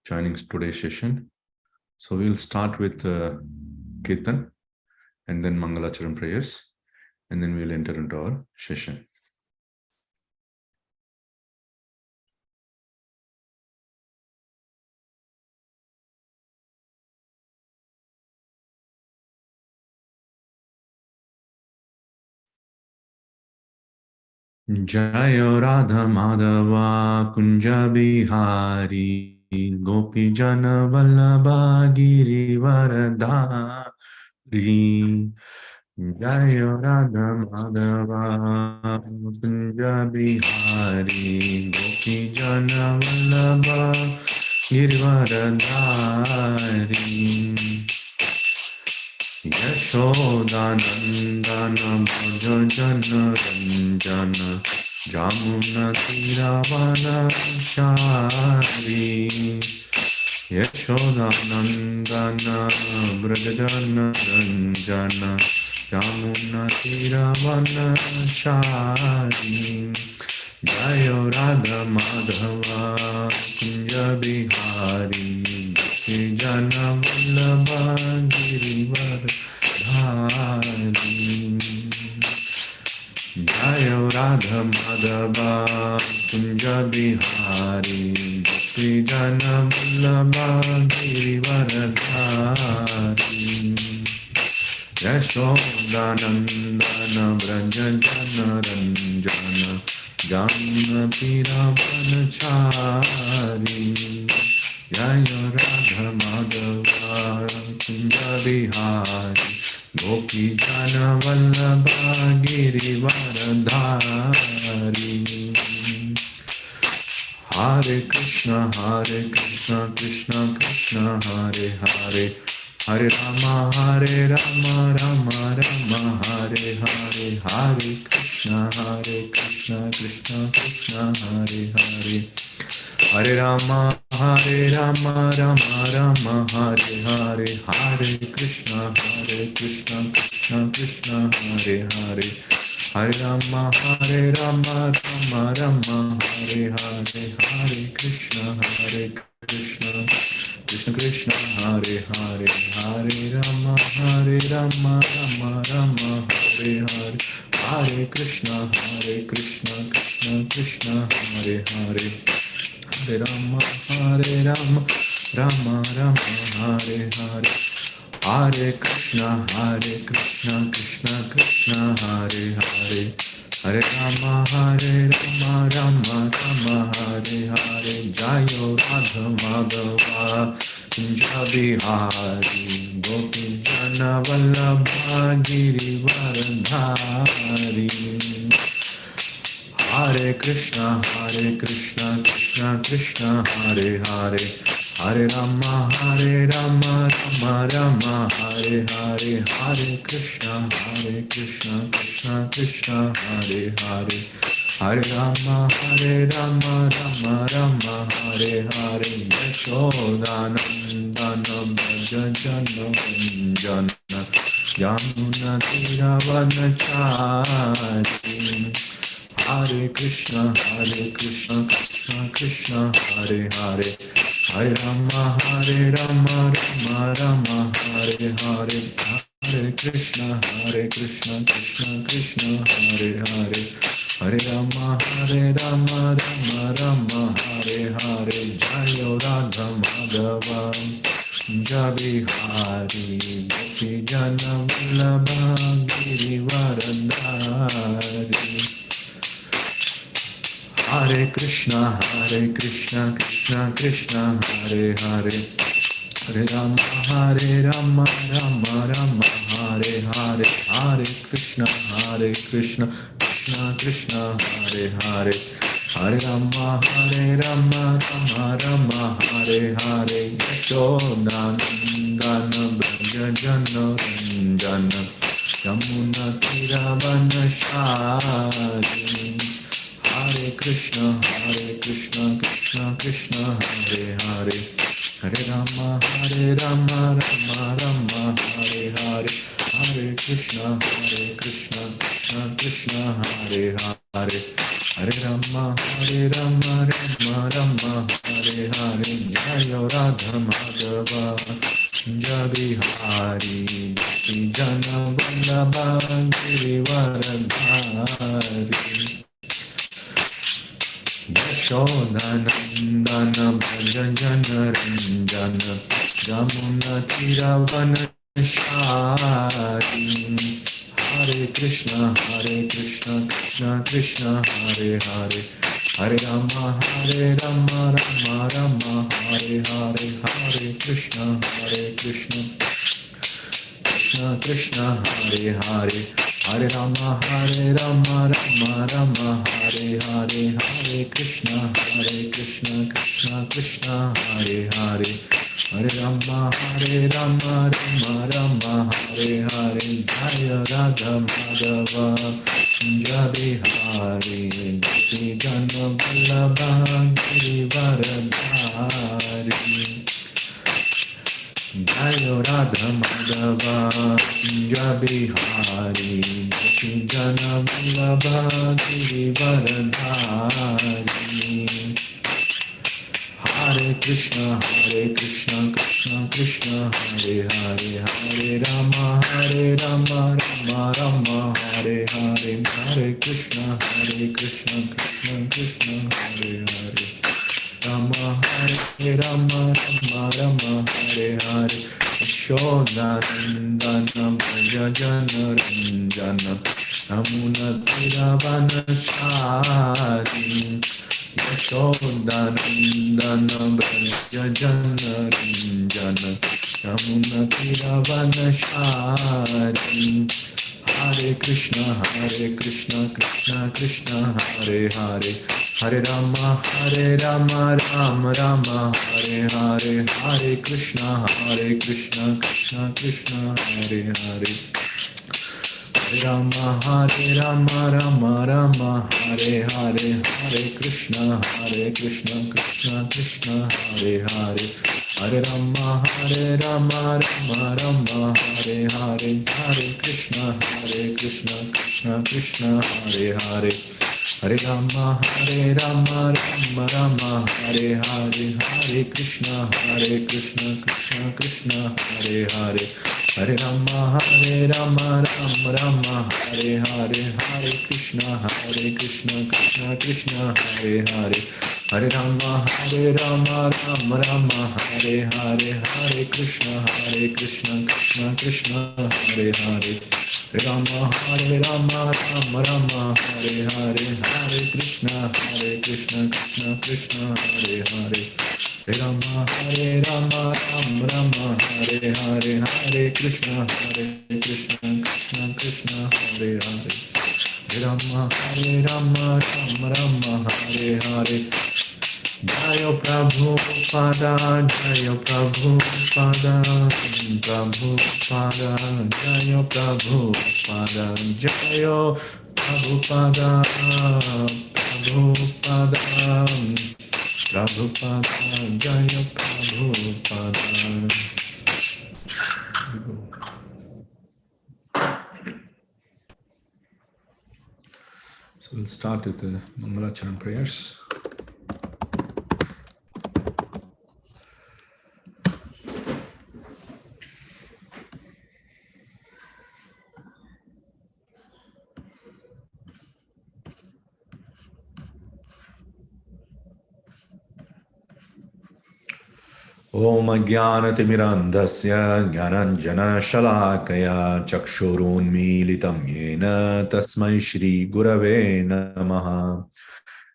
joining today's session. So we'll start with Kirtan and then Mangalacharan prayers, and then we'll enter into our session. Jayo Radha Madhava Kunja Bihari Gopi Jana Vallabha Girivaradhari. Jayo Radha Madhava Kunja Bihari Gopi Jana Vallabha Girivaradhari. Yashodanandana Bhajana Ranjana Jamuna Tiravana Shari. Yashodanandana Bhajana Ranjana Jamuna Tiravana Shari. Jayo Radha Madhava Kunja Bihari Gopi Jana Vallabha Girivaradhari. Jayo Radha Madhava Kunja Bihari Gopi Jana Vallabha Girivaradhari. Yashodanandana Vrajajana Ranjana Jamuna Tiravana Chari. Jayo Radha Madhava Kunja Bihari Gopi Jana Vallabha Girivaradhari. Hare Krishna Krishna Krishna Hare Hare, Hare Rama Rama Rama Hare Hare. Hare Krishna Krishna Krishna Hare Hare, Hare Rama Rama Rama Hare Hare. Hare Krishna Krishna Krishna Hare Hare, Hare Rama Rama Rama Hare Hare. Hare Krishna Krishna Krishna Hare Hare, Hare Rama Rama Rama Hare Hare. Hare Krishna Krishna Krishna Hare Hare, Hare Rama Rama Hare Hare. Hare Krishna Krishna Krishna Hare Hare, Hare Rama Rama Hare Hare. Jayo Radha Madhava Kunja Bihari Gopi Jana Vallabha Girivaradhari. Hare Krishna Krishna Krishna Hare Hare, Hare Rama Rama Hare Hare. Hare Krishna Krishna Krishna Hare Hare, Hare Rama Rama Hare Hare. Yashodanandana Bhajana Ranjana Jamuna Tiravana Chari. Hare Krishna Krishna Krishna Hare Hare, Hare Rama Rama Hare Hare. Hare Krishna Krishna Krishna Hare Hare, Hare Rama Rama Hare Hare. Jayo Radha Madhava Kunja Bihari Gopi Jana Vallabha Girivaradhari. Hare Krishna Krishna Krishna Hare Hare, Hare Rama Rama Hare Hare. Hare Krishna Krishna Krishna Hare Hare, Hare Rama Rama Hare Hare. Yashodanandana Bhajana Ranjana Jamuna Tiravana Shari. Hare Krishna Krishna Krishna Hare Hare, Hare Rama Rama Hare Hare. Hare Krishna Krishna Krishna Hare Hare, Hare Rama Rama Rama Hare Hare Jaya Radha Madhava Kunja Bihari Jana Vallabha Girivaradhari Yashodanandana Bhajanjana Ranjana Jamuna Tiravanashari Hare Krishna Krishna Krishna Hare Hare Hare Rama Rama Rama Hare Hare Hare Krishna Krishna Krishna Hare Hare Hare Rama Rama Rama Hare Hare Hare Krishna Krishna Krishna Hare Hare Hare Rama Rama Rama Hare Hare Jaya Radha Madhava Kunja Bihari Jana Vallabha Girivaradhari Jaya Radha Madhava Kunja Bihari Jana Vallabha Girivaradhari Hare Krishna Krishna Krishna Hare Hare Hare Rama Rama Rama Hare Hare Hare Krishna Krishna Krishna Hare Hare Rama Rama Hare Hare Yashodanandana Bhajajana Ranjana Namuna Tiravanashari Yashodanandana Bhajajana Ranjana Namuna Tiravanashari Hare Krishna Krishna Krishna Hare Hare Hare Rama Rama Rama Hare Hare Hare Krishna Krishna Krishna Hare Hare Hare Rama Rama Hare Hare Hare Krishna Krishna Krishna Hare Hare Hare Rama Rama Hare Hare Hare Krishna Krishna Krishna Hare Hare Hare Rama Rama Hare Hare Hare Krishna Krishna Krishna Hare Hare Hare Rama Rama Hare Hare Hare Krishna Krishna Krishna Hare Hare Hare Rama Rama Hare Hare Hare Krishna Krishna Krishna Hare Hare Rama Rama Hare Hare Hare Krishna Krishna Krishna Hare Hare Rama Rama Hare Hare Hare Krishna Krishna Krishna Hare Hare Rama Rama Hare Hare Jaya Prabhupada Jaya Prabhupada Prabhupada Jaya Prabhupada Jaya Prabhupada Prabhupada Prabhupada Jaya Prabhupada. So we'll start with the Mangalacharan prayers. Om Jnanatimirandhasya Jnananjana Shalakaya Chakshurunmilitam Yena Tasmai Shri Gurave Namaha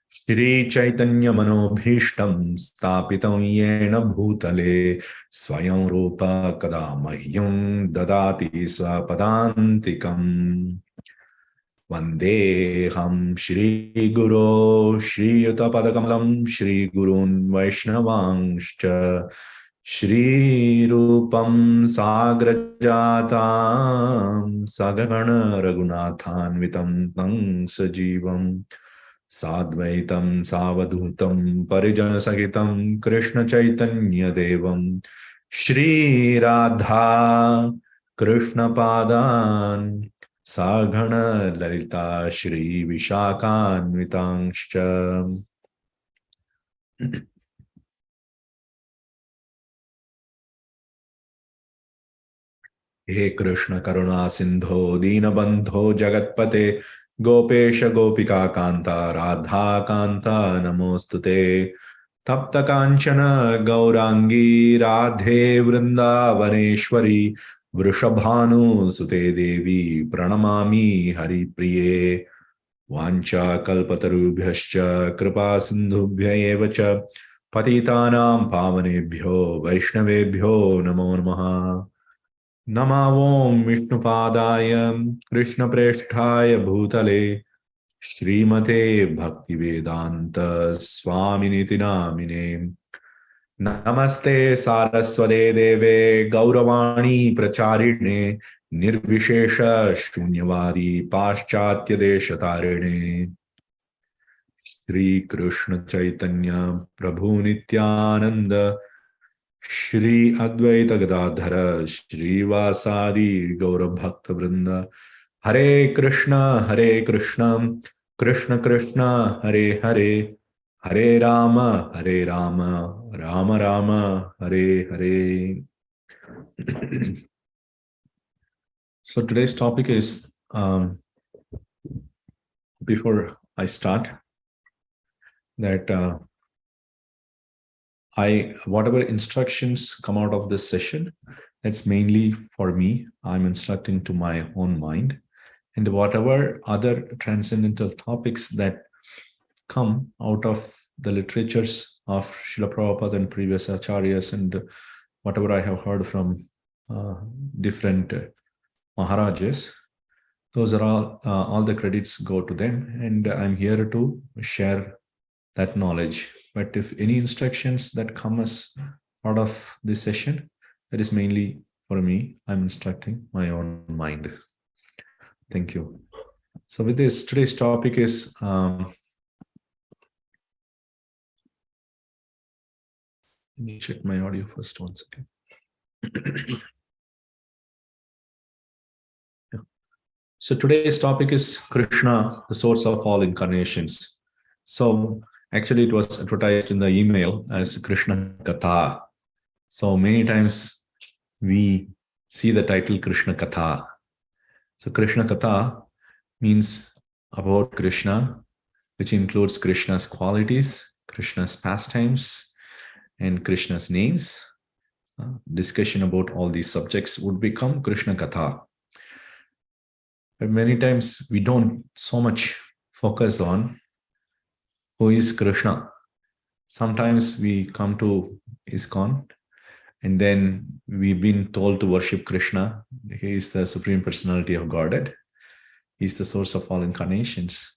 Shri Chaitanya Manobhishtam Stapitam Yena Bhutale Swayam Rupa Kadamahyam Dadati Swapadantikam Vandeham Shri Guru Shri Yutapadakamalam Shri Gurun Vaishnavangscha Shri Rupam Sagrajatam Sagana Raghunathanvitam Tang Sajivam Sadvaitam Savadhutam Parijana Sahitam Krishna Chaitanya Devam Shri Radha Krishna Padan Saghana Lalita Shri Vishakhanvitangscha. हे कृष्ण करुणा सिंधो दीनबंधो जगत्पते गोपेश गोपिका कांता राधा कांता नमोस्तुते तप्त कांचन गौरांगी राधे वृंदावनेश्वरी वृषभानुसुते देवी प्रणमामि हरिप्रिये वाञ्छाकल्पतरुभ्यश्च कृपा सिन्धुभ्य एव च पतितानां पावनेभ्यो वैष्णवेभ्यो नमो नमः नमो विष्णुपादाय कृष्णप्रेष्ठाय भूतले श्रीमते भक्तिवेदांत स्वामिनिति नामिने नमस्ते सारस्वते देवे गौरवाणी प्रचारिणे निर्विशेष शून्यवादी पाश्चात्य देशतारिणे श्री कृष्ण चैतन्य प्रभु नित्यानंद श्री अद्वैत गदाधर श्रीवासादि गौर भक्त वृंद हरे Krishna Krishna Krishna Hare Hare Hare Ram Ram Ram Hare Hare. So today's topic is, before I start, that whatever instructions come out of this session, that's mainly for me. I'm instructing to my own mind, and whatever other transcendental topics that come out of the literatures of Srila Prabhupada and previous acharyas, and whatever I have heard from different Maharajas, those are all the credits go to them, and I'm here to share that knowledge. But if any instructions that come as part of this session, that is mainly for me. I'm instructing my own mind. Thank you. So with this, today's topic is let me check my audio first, 1 second. Yeah. So today's topic is Krishna, the source of all incarnations. So actually it was advertised in the email as Krishna Katha. So many times we see the title Krishna Katha. So Krishna Katha means about Krishna, which includes Krishna's qualities, Krishna's pastimes, and Krishna's names. Discussion about all these subjects would become Krishna Katha. But many times we don't so much focus on who is Krishna. Sometimes we come to ISKCON and then we've been told to worship Krishna. He is the Supreme Personality of Godhead. He is the source of all incarnations.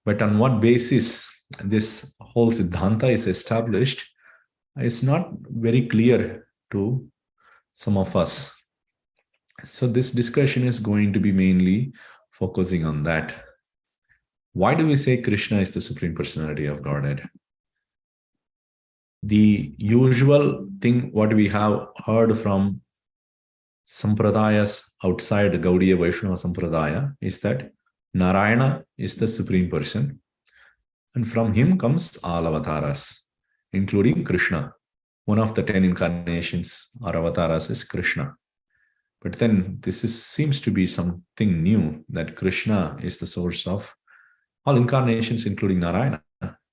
But on what basis this whole Siddhanta is established is not very clear to some of us. So this discussion is going to be mainly focusing on that. Why do we say Krishna is the Supreme Personality of Godhead? The usual thing what we have heard from sampradayas outside Gaudiya Vaishnava Sampradaya is that Narayana is the Supreme Person, and from him comes all avatars, including Krishna. One of the 10 incarnations or avatars is Krishna. But then this seems to be something new, that Krishna is the source of all incarnations, including Narayana.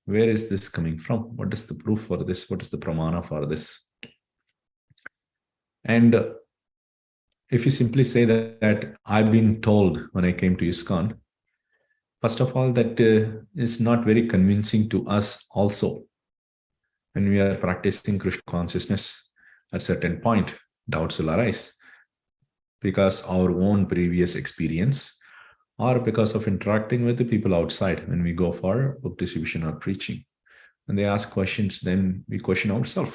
Where is this coming from? What is the proof for this? What is the pramana for this? And if you simply say that I've been told when I came to ISKCON, first of all, that is not very convincing to us also. When we are practicing Krishna consciousness, at a certain point, doubts will arise because our own previous experience or because of interacting with the people outside when we go for book distribution or preaching. When they ask questions, then we question ourselves.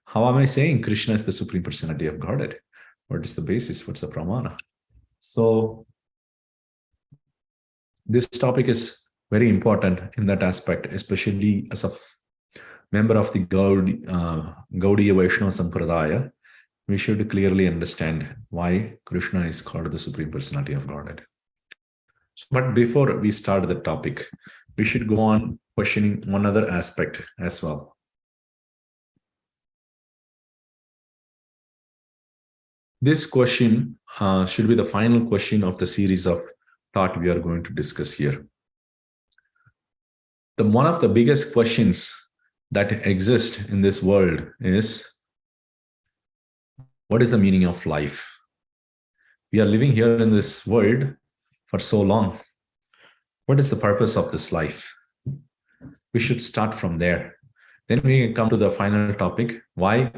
How am I saying Krishna is the Supreme Personality of Godhead? What is the basis? What's the pramana? So this topic is very important in that aspect, especially as a member of the Gaudiya Vaishnava Sampradaya. We should clearly understand why Krishna is called the Supreme Personality of Godhead. But before we start the topic, we should go on questioning one other aspect as well. This question should be the final question of the series of thought we are going to discuss here. One of the biggest questions that exist in this world is, what is the meaning of life? We are living here in this world for so long. What is the purpose of this life? We should start from there. Then we come to the final topic, why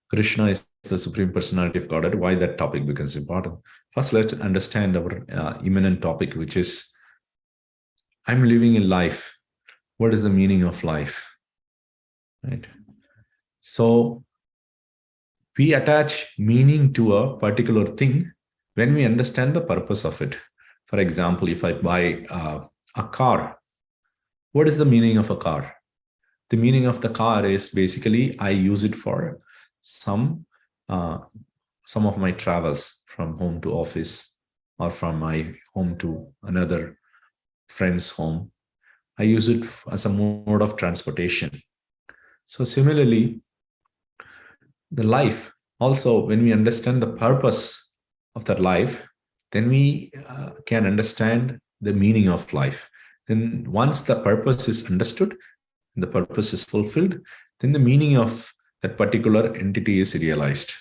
Krishna is the Supreme Personality of Godhead, why that topic becomes important. First, let's understand our imminent topic, which is, I'm living in life. What is the meaning of life? Right? So we attach meaning to a particular thing when we understand the purpose of it. For example, if I buy a car, what is the meaning of a car? The meaning of the car is basically I use it for some of my travels from home to office or from my home to another friend's home. I use it as a mode of transportation. So similarly, the life also, when we understand the purpose of that life, then we can understand the meaning of life. Then once the purpose is understood, the purpose is fulfilled, then the meaning of that particular entity is realized.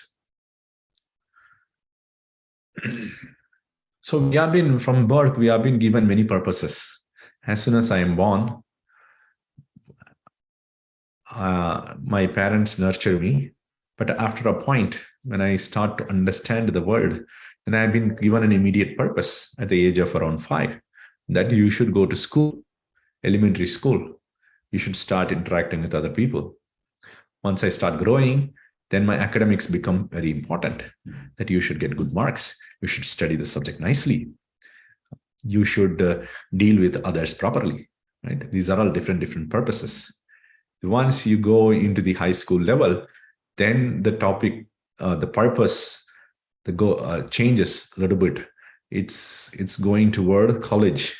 So we have been, from birth, we have been given many purposes. As soon as I am born, my parents nurture me. But after a point, when I start to understand the world, then I've been given an immediate purpose at the age of around 5, that you should go to school, elementary school. You should start interacting with other people. Once I start growing, then my academics become very important, that you should get good marks. You should study the subject nicely. You should deal with others properly, right? These are all different purposes. Once you go into the high school level, then the topic, the purpose, changes a little bit. It's going toward college,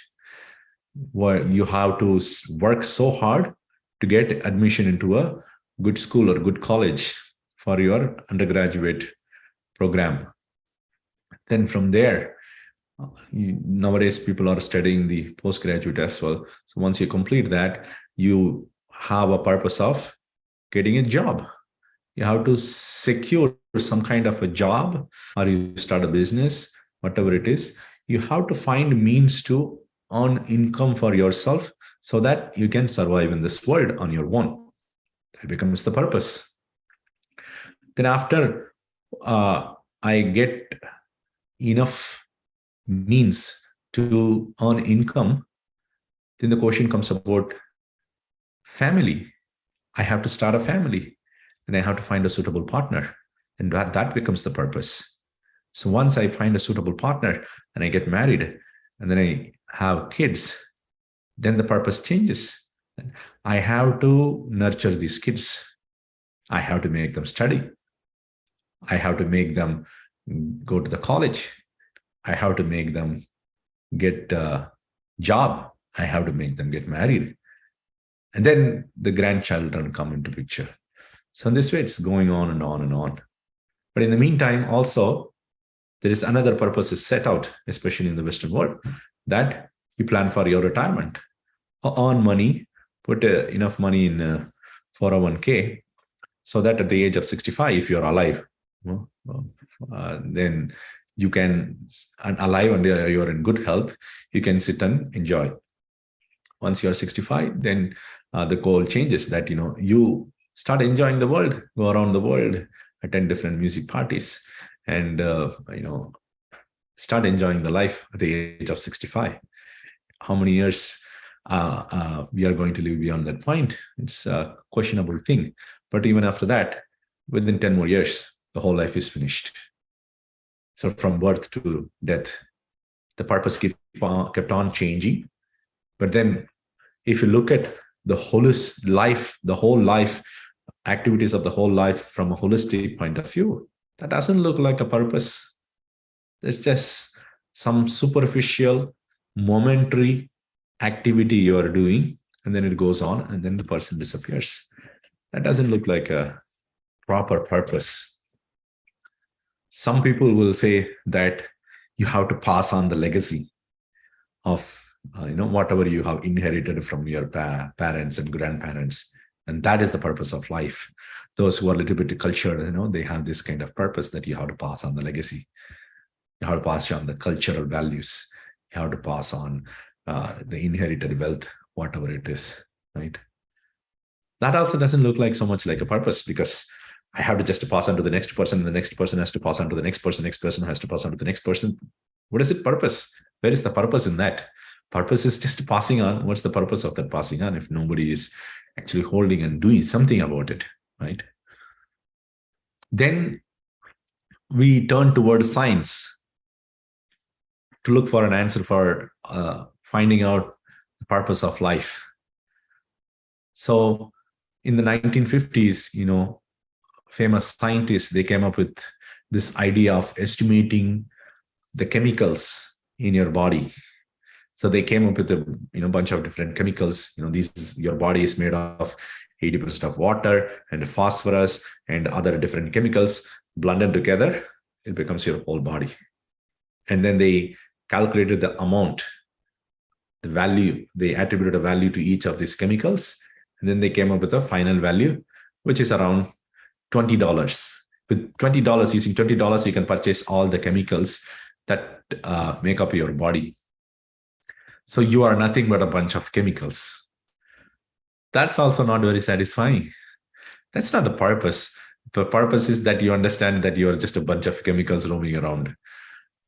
where you have to work so hard to get admission into a good school or good college for your undergraduate program. Then from there, nowadays people are studying the postgraduate as well. So once you complete that, you have a purpose of getting a job. You have to secure some kind of a job, or you start a business, whatever it is. You have to find means to earn income for yourself so that you can survive in this world on your own. That becomes the purpose. Then after I get enough means to earn income, then the question comes about family. I have to start a family, and I have to find a suitable partner, and that becomes the purpose. So once I find a suitable partner and I get married and then I have kids, then the purpose changes. I have to nurture these kids. I have to make them study. I have to make them go to the college. I have to make them get a job. I have to make them get married. And then the grandchildren come into picture. So in this way, it's going on and on and on. But in the meantime, also, there is another purpose is set out, especially in the Western world, that you plan for your retirement, earn money, put enough money in 401k, so that at the age of 65, if you're alive, then you can, alive and you're in good health, you can sit and enjoy. Once you're 65, then the goal changes, that you start enjoying the world, go around the world, attend different music parties, and start enjoying the life at the age of 65. How many years we are going to live beyond that point, it's a questionable thing. But even after that, within 10 more years, the whole life is finished. So from birth to death, the purpose kept on changing. But then if you look at the holistic life, the whole life, activities of the whole life from a holistic point of view, that doesn't look like a purpose. It's just some superficial momentary activity you are doing, and then it goes on, and then the person disappears. That doesn't look like a proper purpose. Some people will say that you have to pass on the legacy of whatever you have inherited from your parents and grandparents, and that is the purpose of life. Those who are a little bit cultured, they have this kind of purpose that you have to pass on the legacy. You have to pass on the cultural values. You have to pass on the inherited wealth, whatever it is, right? That also doesn't look like so much like a purpose, because I have to just pass on to the next person, and the next person has to pass on to the next person has to pass on to the next person. What is it purpose? Where is the purpose in that? Purpose is just passing on. What's the purpose of that passing on if nobody is actually holding and doing something about it, right? Then we turn towards science to look for an answer for finding out the purpose of life. So in the 1950s, famous scientists, they came up with this idea of estimating the chemicals in your body. So they came up with a bunch of different chemicals. Your body is made of 80% of water and phosphorus and other different chemicals blended together. It becomes your whole body. And then they calculated the amount, the value. They attributed a value to each of these chemicals. And then they came up with a final value, which is around $20. With $20, using $20, you can purchase all the chemicals that make up your body. So you are nothing but a bunch of chemicals. That's also not very satisfying. That's not the purpose. The purpose is that you understand that you are just a bunch of chemicals roaming around.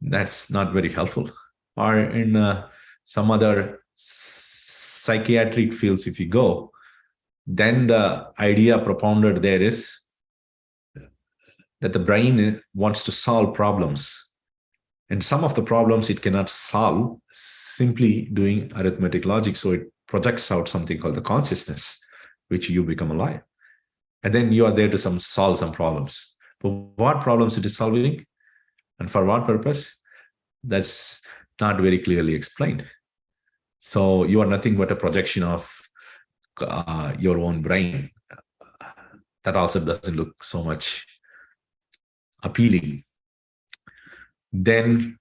That's not very helpful. Or in some other psychiatric fields, if you go, then the idea propounded there is that the brain wants to solve problems. And some of the problems it cannot solve simply doing arithmetic logic. So it projects out something called the consciousness, which you become alive. And then you are there to solve some problems. But what problems it is solving and for what purpose? That's not very clearly explained. So you are nothing but a projection of your own brain. That also doesn't look so much appealing. Then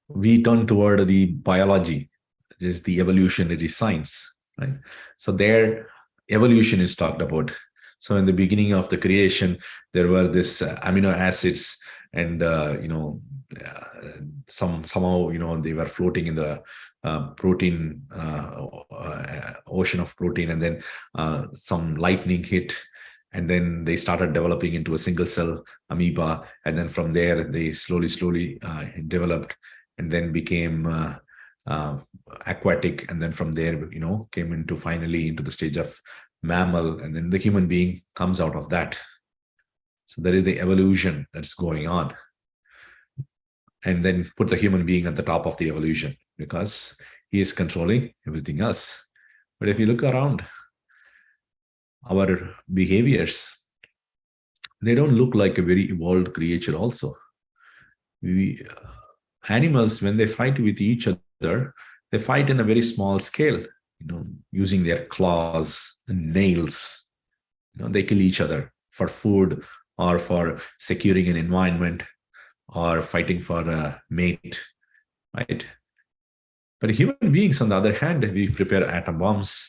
we turn toward the biology, which is the evolutionary science, right? So there, evolution is talked about. So in the beginning of the creation, there were this amino acids, and somehow they were floating in the protein ocean of protein, and then some lightning hit. And then they started developing into a single cell amoeba. And then from there, they slowly developed and then became aquatic. And then from there, came finally into the stage of mammal. And then the human being comes out of that. So there is the evolution that's going on. And then put the human being at the top of the evolution because he is controlling everything else. But if you look around, our behaviors, they don't look like a very evolved creature also. Animals, when they fight with each other, they fight in a very small scale, using their claws and nails. They kill each other for food or for securing an environment or fighting for a mate, right? But human beings, on the other hand, we prepare atom bombs.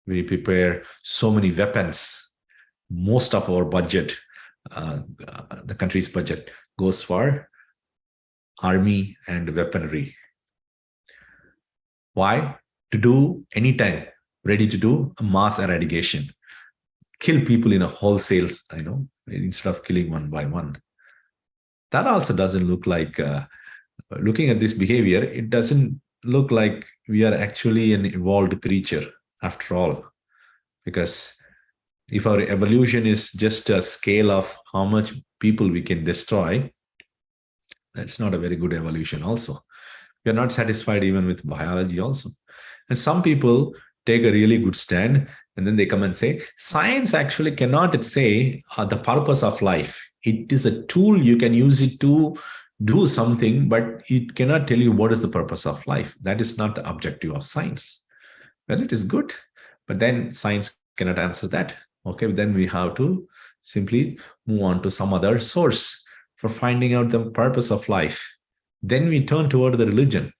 We prepare so many weapons. Most of our budget, the country's budget, goes for army and weaponry. Why? To do anytime, ready to do a mass eradication. Kill people in a wholesale, instead of killing one by one. That also doesn't look like, looking at this behavior, it doesn't look like we are actually an evolved creature after all. Because if our evolution is just a scale of how much people we can destroy, that's not a very good evolution also. We are not satisfied even with biology also. And some people take a really good stand and then they come and say, science actually cannot say the purpose of life. It is a tool. You can use it to do something, but it cannot tell you what is the purpose of life. That is not the objective of science. Well, it is good, but then science cannot answer that. Okay, then we have to simply move on to some other source for finding out the purpose of life. Then we turn toward the religion.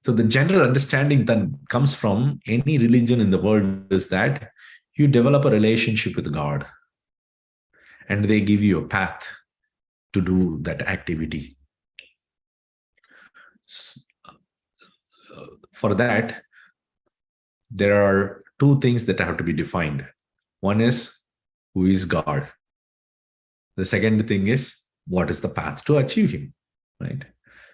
So the general understanding that comes from any religion in the world is that you develop a relationship with God, and they give you a path to do that activity. For that, there are two things that have to be defined. One is, who is God? The second thing is, what is the path to achieve him, right?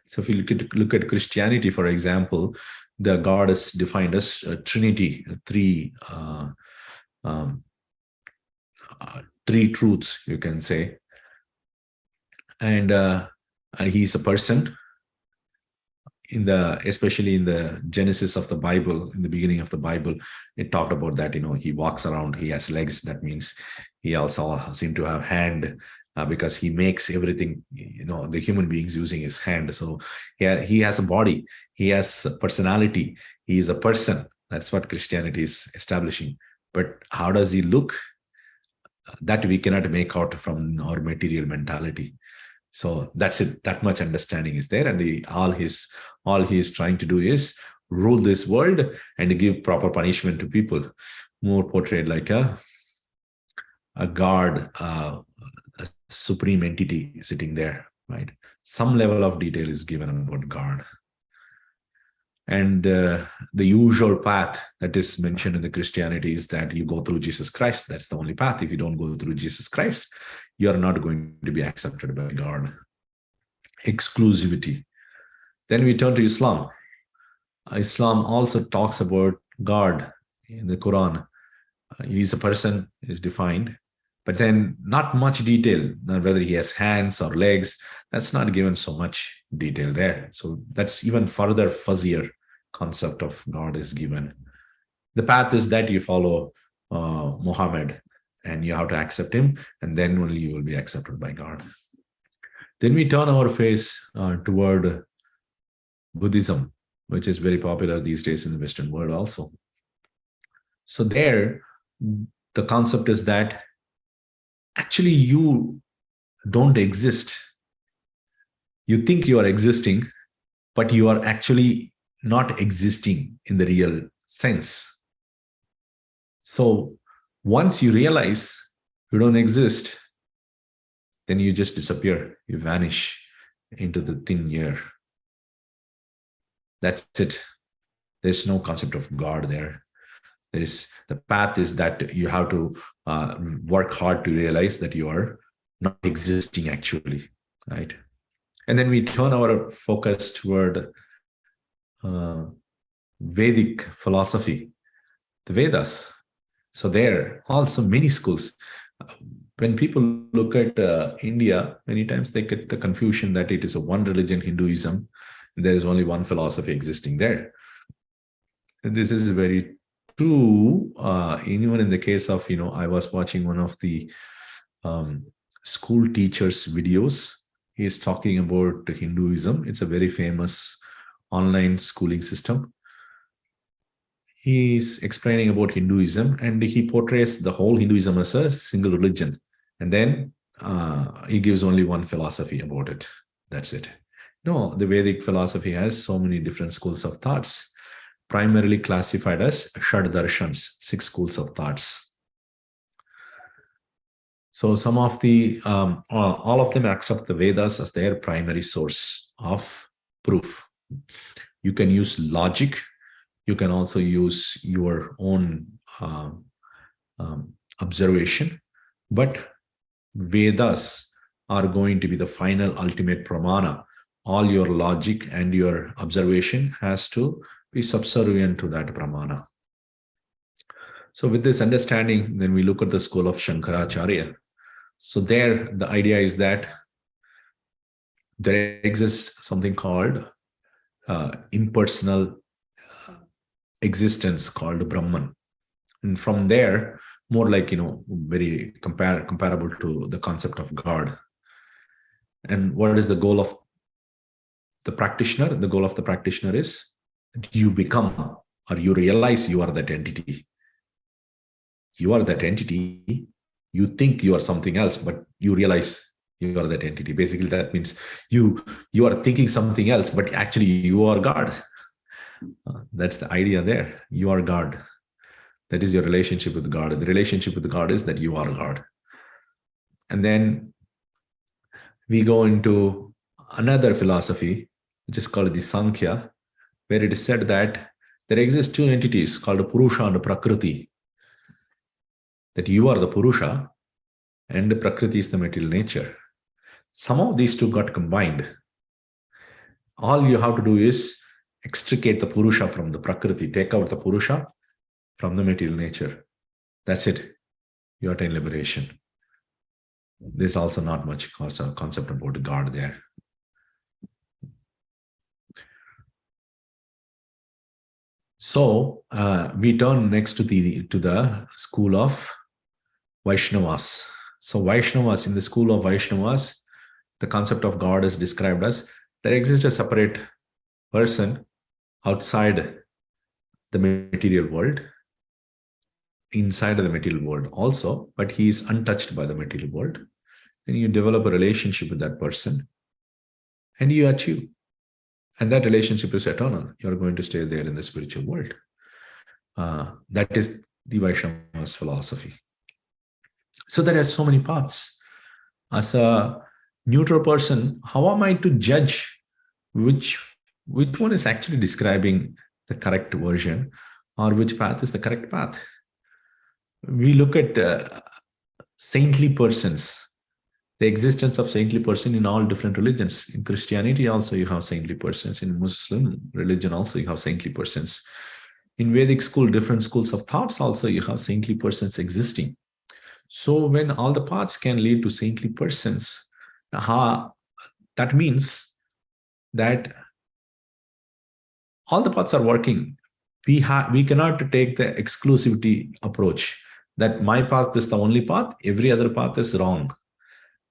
So if you look at Christianity, for example, the God is defined as a Trinity, three truths, you can say. And he's a person. Especially in the Genesis of the Bible, in the beginning of the Bible, it talked about that, he walks around, he has legs. That means he also seemed to have hand, because he makes everything, the human beings using his hand. So yeah, he has a body, he has a personality, he is a person. That's what Christianity is establishing. But how does he look? That we cannot make out from our material mentality. So that's it. That much understanding is there, and all he is trying to do is rule this world and give proper punishment to people. More portrayed like a God, a supreme entity sitting there, right? Some level of detail is given about God. And the usual path that is mentioned in the Christianity is that you go through Jesus Christ. That's the only path. If you don't go through Jesus Christ, you are not going to be accepted by God. Exclusivity. Then we turn to Islam. Islam also talks about God in the Quran. He is a person, is defined, but then not much detail, not whether he has hands or legs. That's not given so much detail there. So that's even further fuzzier concept of God is given. The path is that you follow Muhammad, and you have to accept him, and then only you will be accepted by God. Then we turn our face toward Buddhism, which is very popular these days in the Western world also. So there, the concept is that actually you don't exist. You think you are existing, but you are actually not existing in the real sense. So once you realize you don't exist, then you just disappear. You vanish into the thin air. That's it. There's no concept of God there. The path is that you have to work hard to realize that you are not existing actually, right? And then we turn our focus toward Vedic philosophy, the Vedas. So there are also many schools. When people look at India, many times they get the confusion that it is a one religion, Hinduism. There is only one philosophy existing there. And this is very true. Even in the case of, I was watching one of the school teachers' videos. He is talking about Hinduism. It's a very famous online schooling system. He's explaining about Hinduism, and he portrays the whole Hinduism as a single religion. And then he gives only one philosophy about it. That's it. No, the Vedic philosophy has so many different schools of thoughts, primarily classified as Shad Darshans, 6 schools of thoughts. So some of all of them accept the Vedas as their primary source of proof. You can use logic. You can also use your own observation, but Vedas are going to be the final ultimate pramana. All your logic and your observation has to be subservient to that pramana. So with this understanding, then we look at the school of Shankaracharya. So there, the idea is that there exists something called impersonal existence called Brahman. And from there, more like, very comparable to the concept of God. And what is the goal of the practitioner? The goal of the practitioner is that you become, or you realize you are that entity. You are that entity. You think you are something else, but you realize you are that entity. Basically, that means you are thinking something else, but actually you are God. That's the idea there. You are God. That is your relationship with God. The relationship with God is that you are God. And then we go into another philosophy, which is called the Sankhya, where it is said that there exist two entities called Purusha and Prakriti. That you are the Purusha and the Prakriti is the material nature. Somehow these two got combined. All you have to do is extricate the Purusha from the Prakriti, take out the Purusha from the material nature. That's it. You attain liberation. There's also not much concept about God there. So we turn next to the school of Vaishnavas. So Vaishnavas, in the school of Vaishnavas, the concept of God is described as there exists a separate person outside the material world, inside of the material world also, but he is untouched by the material world. And you develop a relationship with that person and you achieve. And that relationship is eternal. You're going to stay there in the spiritual world. That is the Vaishnava's philosophy. So there are so many paths. As a neutral person, how am I to judge which one is actually describing the correct version or which path is the correct path? We look at saintly persons, the existence of saintly person in all different religions. In Christianity also you have saintly persons. In Muslim religion also you have saintly persons. In Vedic school, different schools of thoughts also you have saintly persons existing. So when all the paths can lead to saintly persons, that means that all the paths are working. We cannot take the exclusivity approach that my path is the only path, every other path is wrong.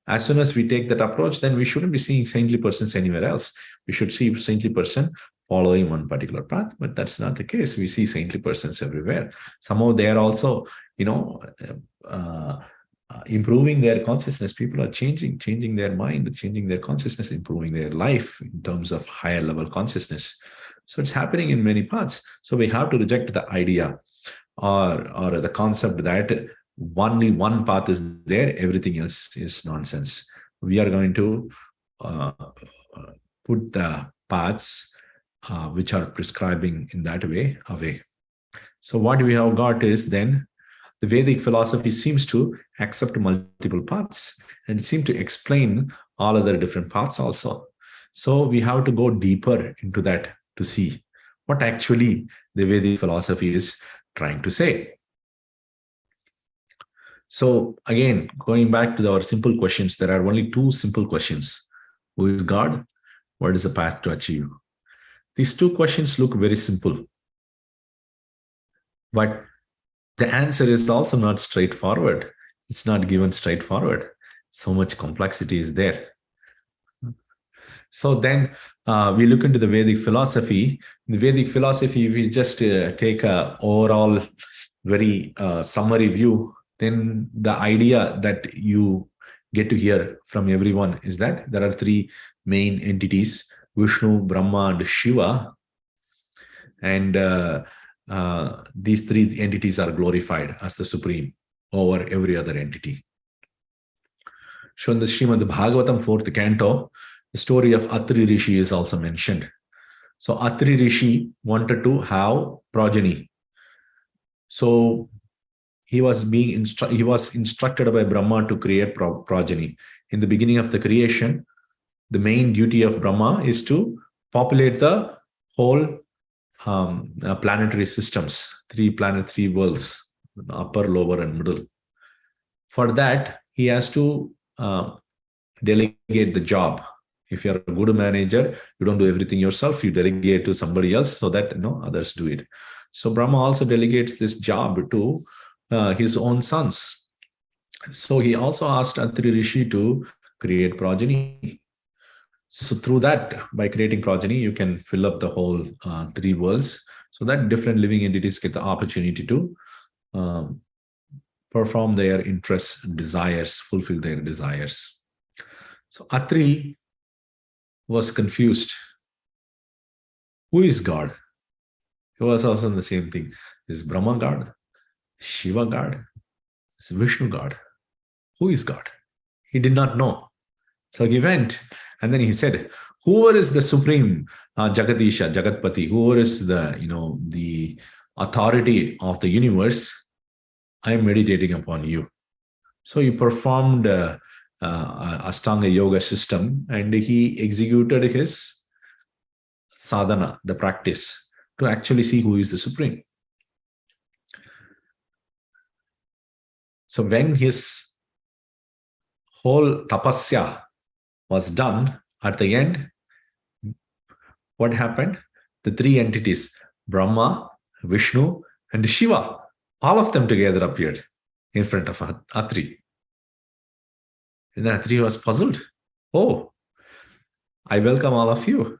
As soon as we take that approach, then we shouldn't be seeing saintly persons anywhere else. We should see saintly person following one particular path, but that's not the case. We see saintly persons everywhere. Somehow they are also, improving their consciousness. People are changing their mind, changing their consciousness, improving their life in terms of higher level consciousness. So it's happening in many paths. So we have to reject the idea or the concept that only one path is there, everything else is nonsense. We are going to put the paths which are prescribing in that way away. So what we have got is then the Vedic philosophy seems to accept multiple paths and it seems to explain all other different paths also. So we have to go deeper into that to see what actually the Vedic philosophy is trying to say. So again, going back to our simple questions, there are only two simple questions. Who is God? What is the path to achieve? These two questions look very simple. But the answer is also not straightforward. It's not given straightforward. So much complexity is there. So then we look into the Vedic philosophy. In the Vedic philosophy, we just take a overall very summary view. Then the idea that you get to hear from everyone is that there are three main entities, Vishnu, Brahma, and Shiva. And these three entities are glorified as the supreme over every other entity. So in the Srimad Bhagavatam 4th canto, the story of Atri Rishi is also mentioned. So Atri Rishi wanted to have progeny. So he was instructed by Brahma to create progeny. In the beginning of the creation, the main duty of Brahma is to populate the whole planetary systems, three worlds, upper, lower, and middle. For that, he has to delegate the job. If you're a good manager, you don't do everything yourself, you delegate to somebody else so that others do it. So Brahma also delegates this job to his own sons. So he also asked Atri Rishi to create progeny. So through that, by creating progeny, you can fill up the whole three worlds, so that different living entities get the opportunity to um, perform their interests, desires, fulfill their desires. So Atri was confused. Who is God? He was also in the same thing. Is Brahma God? Shiva God? Is Vishnu God? Who is God? He did not know. So he went and then he said, whoever is the supreme Jagadisha, Jagatpati, whoever is the authority of the universe, I am meditating upon you. So he performed Ashtanga Yoga system, and he executed his sadhana, the practice, to actually see who is the supreme. So when his whole tapasya was done, at the end, what happened? The three entities, Brahma, Vishnu, and Shiva, all of them together appeared in front of Atri. And then Atri was puzzled. Oh, I welcome all of you.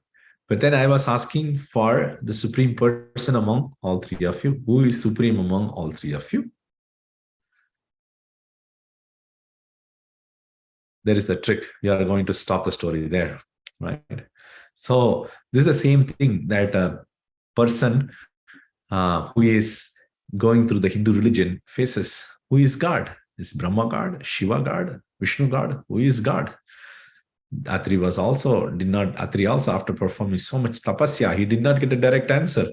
But then I was asking for the supreme person among all three of you. Who is supreme among all three of you? There is the trick. We are going to stop the story there, right? So this is the same thing that a person who is going through the Hindu religion faces. Who is God? Is Brahma God, Shiva God, Vishnu God? Who is God? Atri also, after performing so much tapasya, he did not get a direct answer.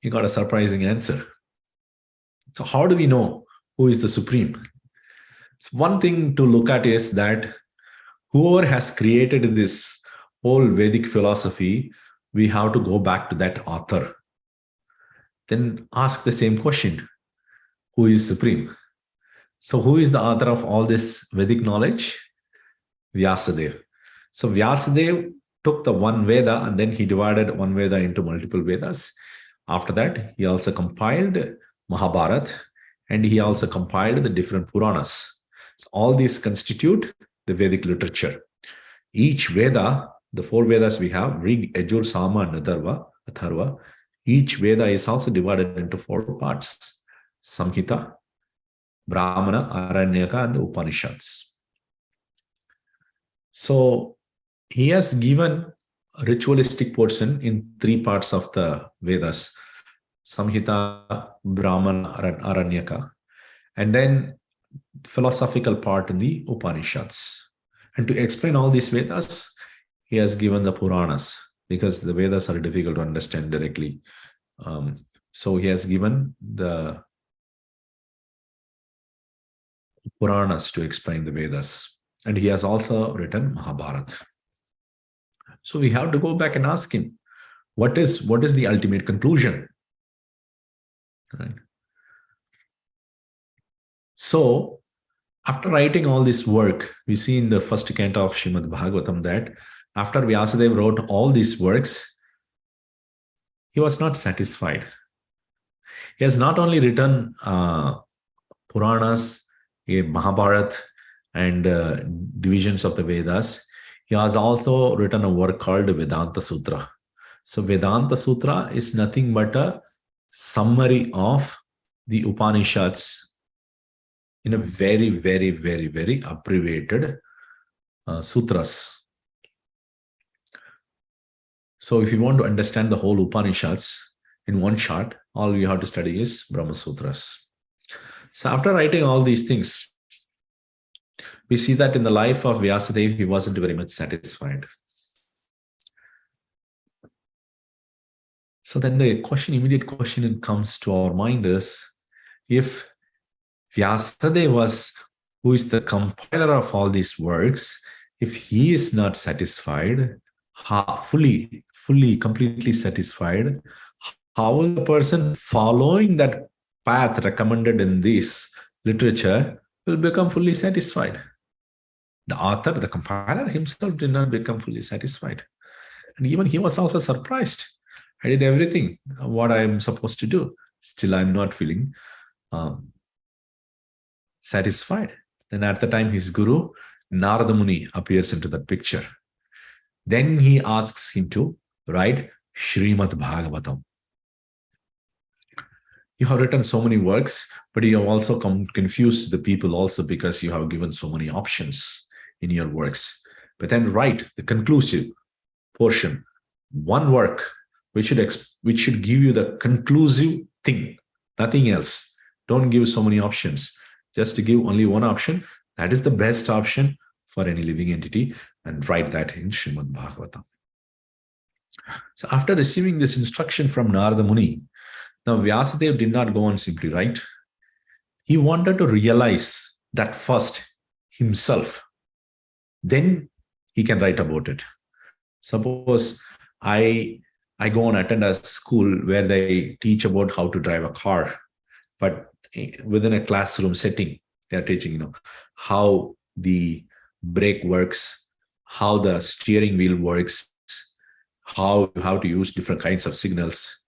He got a surprising answer. So how do we know who is the supreme? So one thing to look at is that whoever has created this whole Vedic philosophy, we have to go back to that author. Then ask the same question: who is supreme? So who is the author of all this Vedic knowledge? Vyasadeva. So Vyasadeva took the one Veda and then he divided one Veda into multiple Vedas. After that, he also compiled Mahabharata, and he also compiled the different Puranas. So all these constitute the Vedic literature. Each Veda, the four Vedas we have, Rig, Yajur, Sama, and Atharva, each Veda is also divided into four parts: Samhita, Brahmana, Aranyaka, and Upanishads. So he has given a ritualistic portion in three parts of the Vedas: Samhita, Brahmana, Aranyaka, and then philosophical part in the Upanishads. And to explain all these Vedas, he has given the Puranas, because the Vedas are difficult to understand directly. So he has given the Puranas to explain the Vedas. And he has also written Mahabharata. So we have to go back and ask him, what is the ultimate conclusion? Right? So after writing all this work, we see in the first canto of Srimad Bhagavatam that after Vyasadeva wrote all these works, he was not satisfied. He has not only written Puranas, Mahabharata, and divisions of the Vedas, he has also written a work called Vedanta Sutra. So Vedanta Sutra is nothing but a summary of the Upanishads in a very, very, very, very abbreviated sutras. So if you want to understand the whole Upanishads in one shot, all you have to study is Brahma Sutras. So after writing all these things, we see that in the life of Vyasadeva, he wasn't very much satisfied. So then the immediate question comes to our mind is, if Vyasadeva who is the compiler of all these works, if he is not satisfied, completely satisfied, how will the person following that path recommended in this literature will become fully satisfied? The author, the compiler himself did not become fully satisfied. And even he was also surprised. I did everything what I am supposed to do. Still, I'm not feeling satisfied. Then at the time, his guru, Narada Muni, appears into that picture. Then he asks him to write Srimad Bhagavatam. You have written so many works, but you have also confused the people also because you have given so many options in your works. But then write the conclusive portion, one work which should give you the conclusive thing, nothing else. Don't give so many options. Just to give only one option. That is the best option for any living entity, and write that in Srimad Bhagavatam. So after receiving this instruction from Narada Muni, now Vyasadeva did not go on simply write. He wanted to realize that first himself. Then he can write about it. Suppose I go and attend a school where they teach about how to drive a car, but within a classroom setting, they are teaching, how the brake works, how the steering wheel works, how to use different kinds of signals.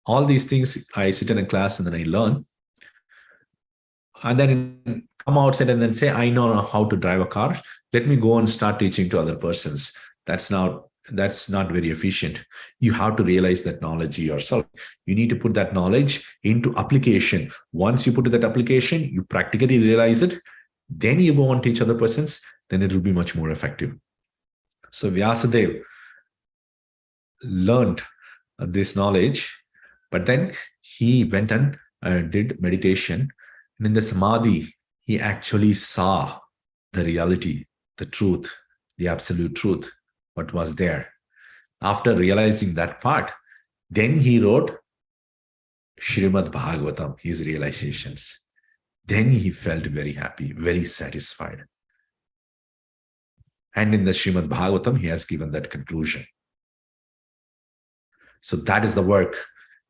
All these things, I sit in a class and then I learn. And then come outside and then say, I know how to drive a car. Let me go and start teaching to other persons. That's not very efficient. You have to realize that knowledge yourself. You need to put that knowledge into application. Once you put that application, you practically realize it. Then you go and teach other persons. Then it will be much more effective. So Vyasadeva learned this knowledge. But then he went and did meditation. And in the samadhi, he actually saw the reality, the truth, the absolute truth, what was there. After realizing that part, then he wrote Srimad Bhagavatam, his realizations. Then he felt very happy, very satisfied. And in the Srimad Bhagavatam, he has given that conclusion. So that is the work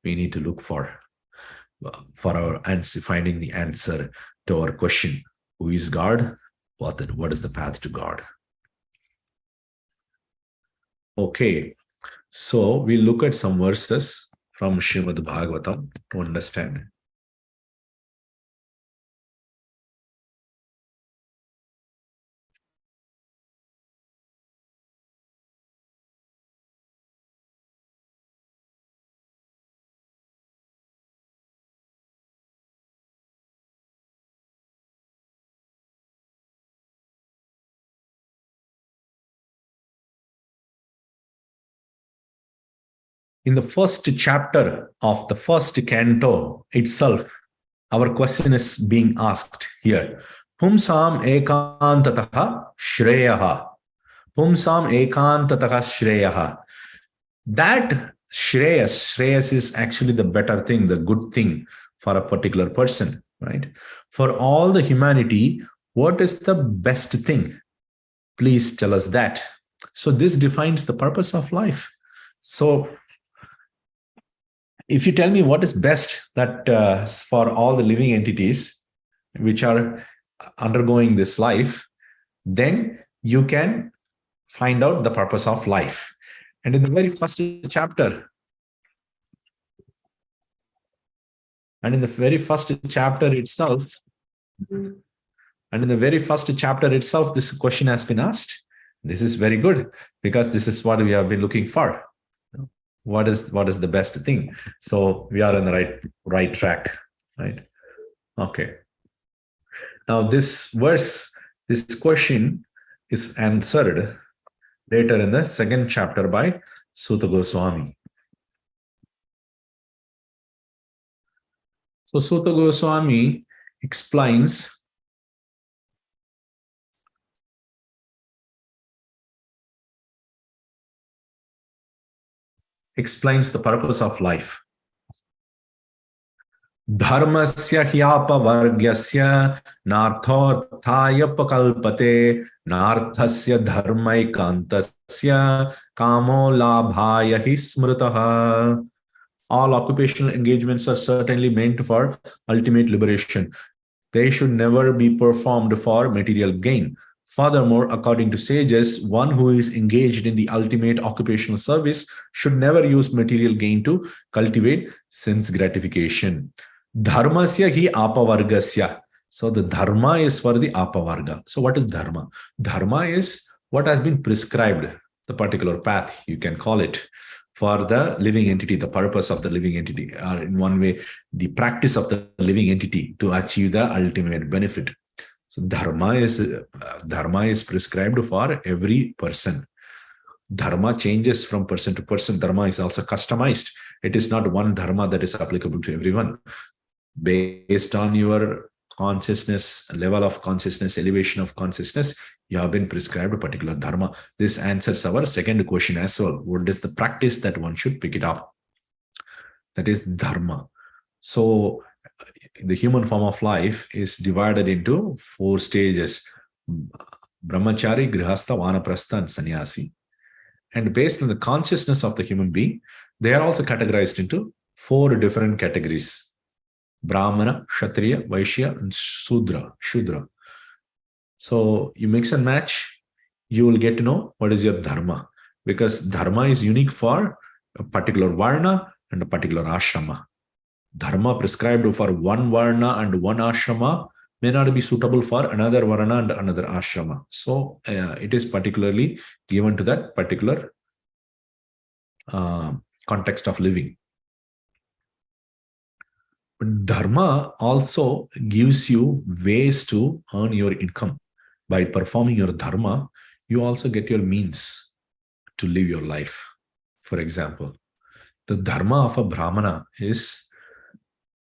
we need to look for our answer, finding the answer to our question: who is God? What is the path to God? Okay, so we look at some verses from Srimad Bhagavatam to understand. In the first chapter of the first canto itself, our question is being asked here. Pumsam ekantataha shreyaha. Pumsam ekantataha shreyaha. That shreyas is actually the better thing, the good thing for a particular person, right? For all the humanity, what is the best thing? Please tell us that. So this defines the purpose of life. So if you tell me what is best that for all the living entities which are undergoing this life, then you can find out the purpose of life. And in the very first chapter, this question has been asked. This is very good because this is what we have been looking for. What is the best thing? So we are on the right track, right? Okay. Now this question is answered later in the second chapter by Suta Goswami. So Suta Goswami explains the purpose of life. Dharmasya hyapavargyasya narthorthaya pakalpate narthasya dharmaikantasya kamo labhaya hi smritaha. All occupational engagements are certainly meant for ultimate liberation. They should never be performed for material gain. Furthermore, according to sages, one who is engaged in the ultimate occupational service should never use material gain to cultivate sense gratification. Dharmasya hi apavargasya. So the dharma is for the apavarga. So what is dharma? Dharma is what has been prescribed, the particular path, you can call it, for the living entity, the purpose of the living entity, or in one way, the practice of the living entity to achieve the ultimate benefit. So dharma is prescribed for every person. Dharma changes from person to person. Dharma is also customized. It is not one dharma that is applicable to everyone. Based on your consciousness, level of consciousness, elevation of consciousness, you have been prescribed a particular dharma. This answers our second question as well. What is the practice that one should pick it up? That is dharma. So the human form of life is divided into 4 stages: brahmachari, grihastha, vanaprastha, and sannyasi. And based on the consciousness of the human being, they are also categorized into 4 different categories: Brahmana, Kshatriya, Vaishya, and Shudra. So you mix and match, you will get to know what is your dharma, because dharma is unique for a particular varna and a particular ashrama. Dharma prescribed for one varna and one ashrama may not be suitable for another varna and another ashrama. So it is particularly given to that particular context of living. But dharma also gives you ways to earn your income. By performing your dharma, you also get your means to live your life. For example, the dharma of a brahmana is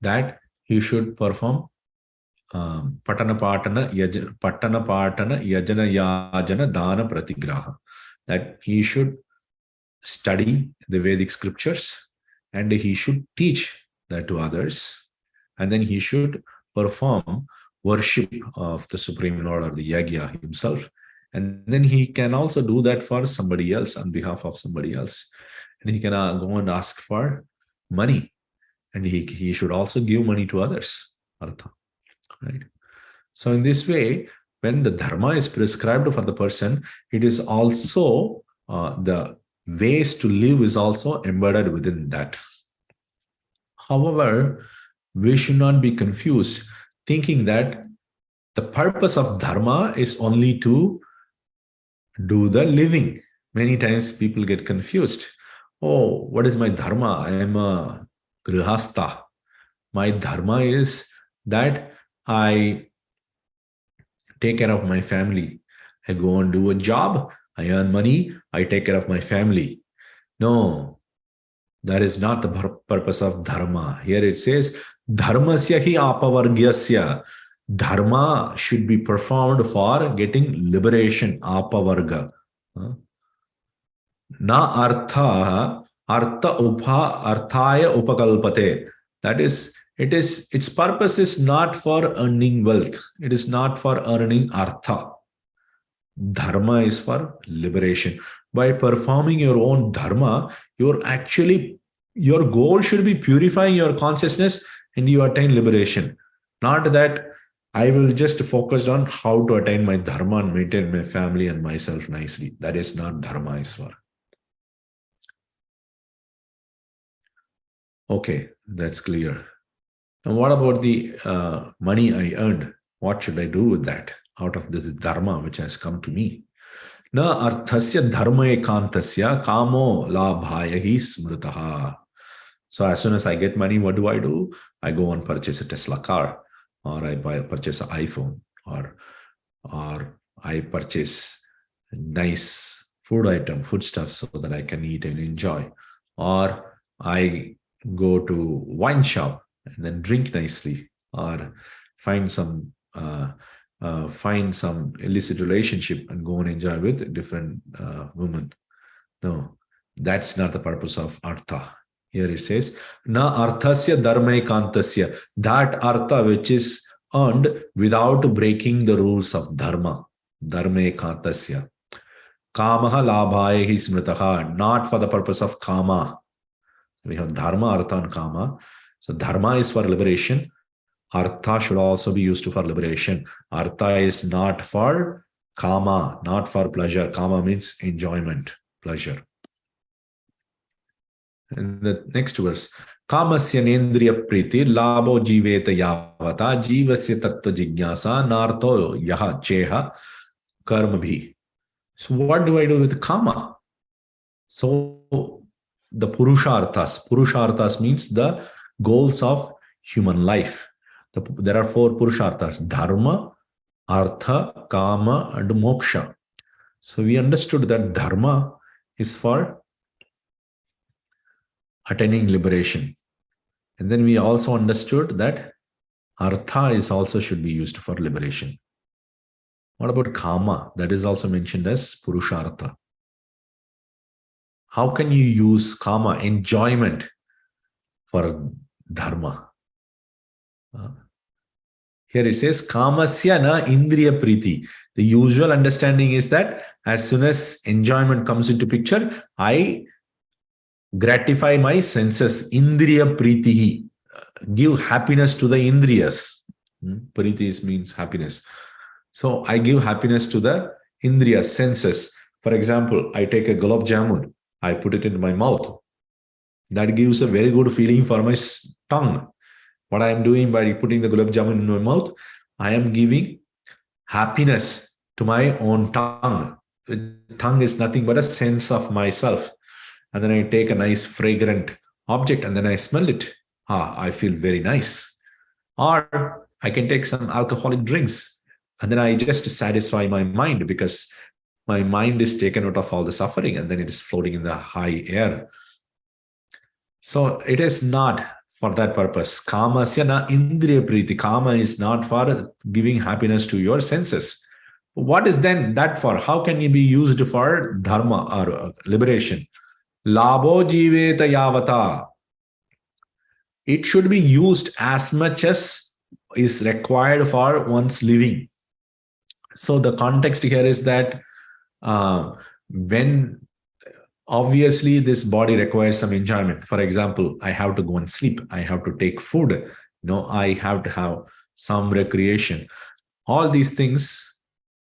that he should perform patana patana yajana yajana dana pratigraha, that he should study the Vedic scriptures and he should teach that to others, and then he should perform worship of the Supreme Lord or the Yagya himself, and then he can also do that for somebody else, on behalf of somebody else, and he can go and ask for money, and he should also give money to others. Artha, right? So in this way, when the dharma is prescribed for the person, it is also the ways to live is also embedded within that. However, we should not be confused thinking that the purpose of dharma is only to do the living. Many times people get confused. Oh, what is my dharma? I am a grihastha. My dharma is that I take care of my family. I go and do a job. I earn money. I take care of my family. No, that is not the purpose of dharma. Here it says, dharmasya hi apavargyasya. Dharma should be performed for getting liberation, apavarga. Na artha, arthaya upakalpate. That is, its purpose is not for earning wealth. It is not for earning artha. Dharma is for liberation. By performing your own dharma, your goal should be purifying your consciousness and you attain liberation. Not that I will just focus on how to attain my dharma and maintain my family and myself nicely. That is not dharma is for. Okay, that's clear. And what about the money I earned? What should I do with that out of this dharma which has come to me? Na arthasya dharma ekantasya kamo labhaya hi smritaha. So as soon as I get money, what do? I go and purchase a Tesla car, or I purchase an iPhone, or I purchase nice food stuff so that I can eat and enjoy, or I go to wine shop and then drink nicely, or find some illicit relationship and go and enjoy with different women. No, that's not the purpose of artha. Here it says, na arthasya dharmaikantasya, that artha which is earned without breaking the rules of dharma, dharmaikantasya. Kamaha labhaya hi smritaha, not for the purpose of kama. We have dharma, artha, and kama. So dharma is for liberation. Artha should also be used for liberation. Artha is not for kama, not for pleasure. Kama means enjoyment, pleasure. And the next verse, Kamasya nendriya priti labo jiveta yavata jivasya tattva jignasa nartho yaha cheha karma bhi. So what do I do with kama? So the Purusharthas means the goals of human life. There are 4 Purusharthas: Dharma, Artha, Kama, and Moksha. So we understood that Dharma is for attaining liberation. And then we also understood that Artha is also should be used for liberation. What about Kama? That is also mentioned as Purushartha. How can you use Kama, enjoyment, for Dharma? Here it says, Kamasya na indriya priti. The usual understanding is that as soon as enjoyment comes into picture, I gratify my senses. Indriya priti. Give happiness to the indriyas. Priti means happiness. So I give happiness to the indriyas, senses. For example, I take a gulab jamun, I put it in my mouth. That gives a very good feeling for my tongue. What I am doing by putting the gulab jamun in my mouth, I am giving happiness to my own tongue. Tongue is nothing but a sense of myself. And then I take a nice fragrant object and then I smell it. I feel very nice. Or I can take some alcoholic drinks and then I just satisfy my mind because my mind is taken out of all the suffering and then it is floating in the high air. So it is not for that purpose. Kamasya na indriya priti. Kama is not for giving happiness to your senses. What is then that for? How can it be used for dharma or liberation? Labo jiveta yavata. It should be used as much as is required for one's living. So the context here is that when obviously this body requires some enjoyment. For example, I have to go and sleep. I have to take food. I have to have some recreation. All these things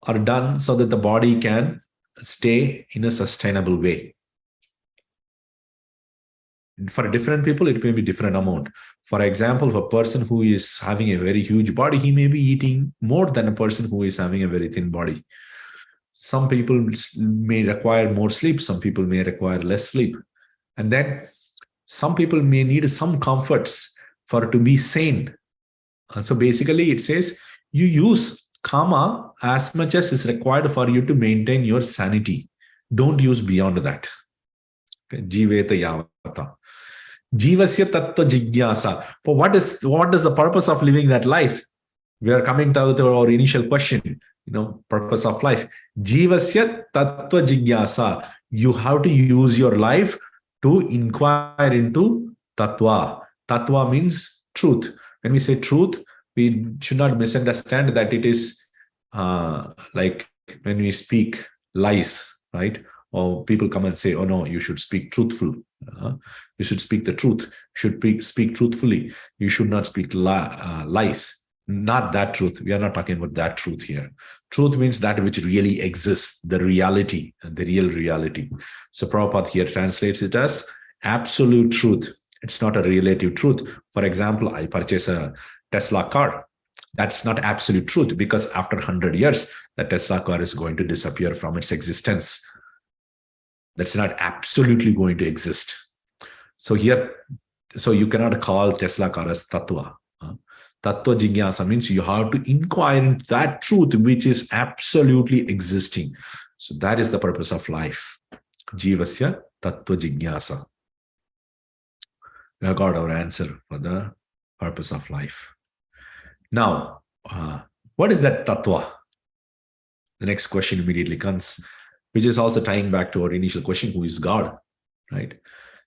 are done so that the body can stay in a sustainable way. For different people, it may be different amount. For example, for a person who is having a very huge body, he may be eating more than a person who is having a very thin body. Some people may require more sleep. Some people may require less sleep. And then some people may need some comforts for to be sane. So basically it says you use kama as much as is required for you to maintain your sanity. Don't use beyond that. Jiveta yavata. Jivasya tattva jignasa. But what is the purpose of living that life? We are coming to our initial question, purpose of life. Jivasya tattva jignasa. You have to use your life to inquire into tattva. Tattva means truth. When we say truth, we should not misunderstand that it is like when we speak lies, right? Or people come and say, oh no, you should speak truthful. You should speak the truth. You should speak truthfully. You should not speak lies. Not that truth. We are not talking about that truth here. Truth means that which really exists, the reality, the real reality. So Prabhupada here translates it as absolute truth. It's not a relative truth. For example, I purchase a Tesla car. That's not absolute truth because after 100 years, the Tesla car is going to disappear from its existence. That's not absolutely going to exist. So here, you cannot call Tesla car as tattva. Tattva jignasa means you have to inquire into that truth which is absolutely existing. So that is the purpose of life. Jivasya tattva jignasa. We have got our answer for the purpose of life. Now, what is that tattva? The next question immediately comes, which is also tying back to our initial question, who is God, right?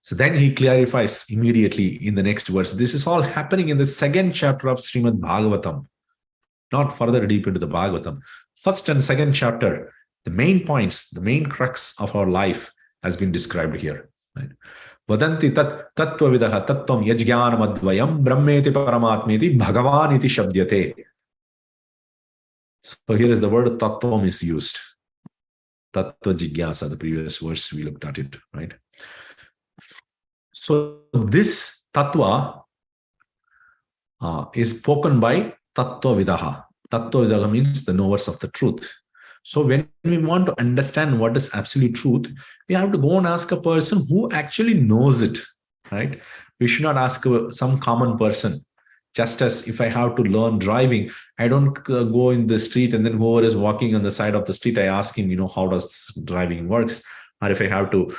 So then he clarifies immediately in the next verse. This is all happening in the 2nd chapter of Srimad Bhagavatam, not further deep into the Bhagavatam. 1st and 2nd chapter, the main points, the main crux of our life has been described here, right? Vadanti tat tattva vidaha tattvam yajnanam advayam brahmeti paramatmeti bhagavan iti shabdyate. So here is the word tattvam is used. Tattva jigyasa, the previous verse we looked at it, right? So this tattva is spoken by tattva vidaha. Tattva vidaha means the knowers of the truth. So when we want to understand what is absolute truth, we have to go and ask a person who actually knows it, right? We should not ask some common person. Just as if I have to learn driving, I don't go in the street and then whoever is walking on the side of the street, I ask him, how does driving works? Or if I have to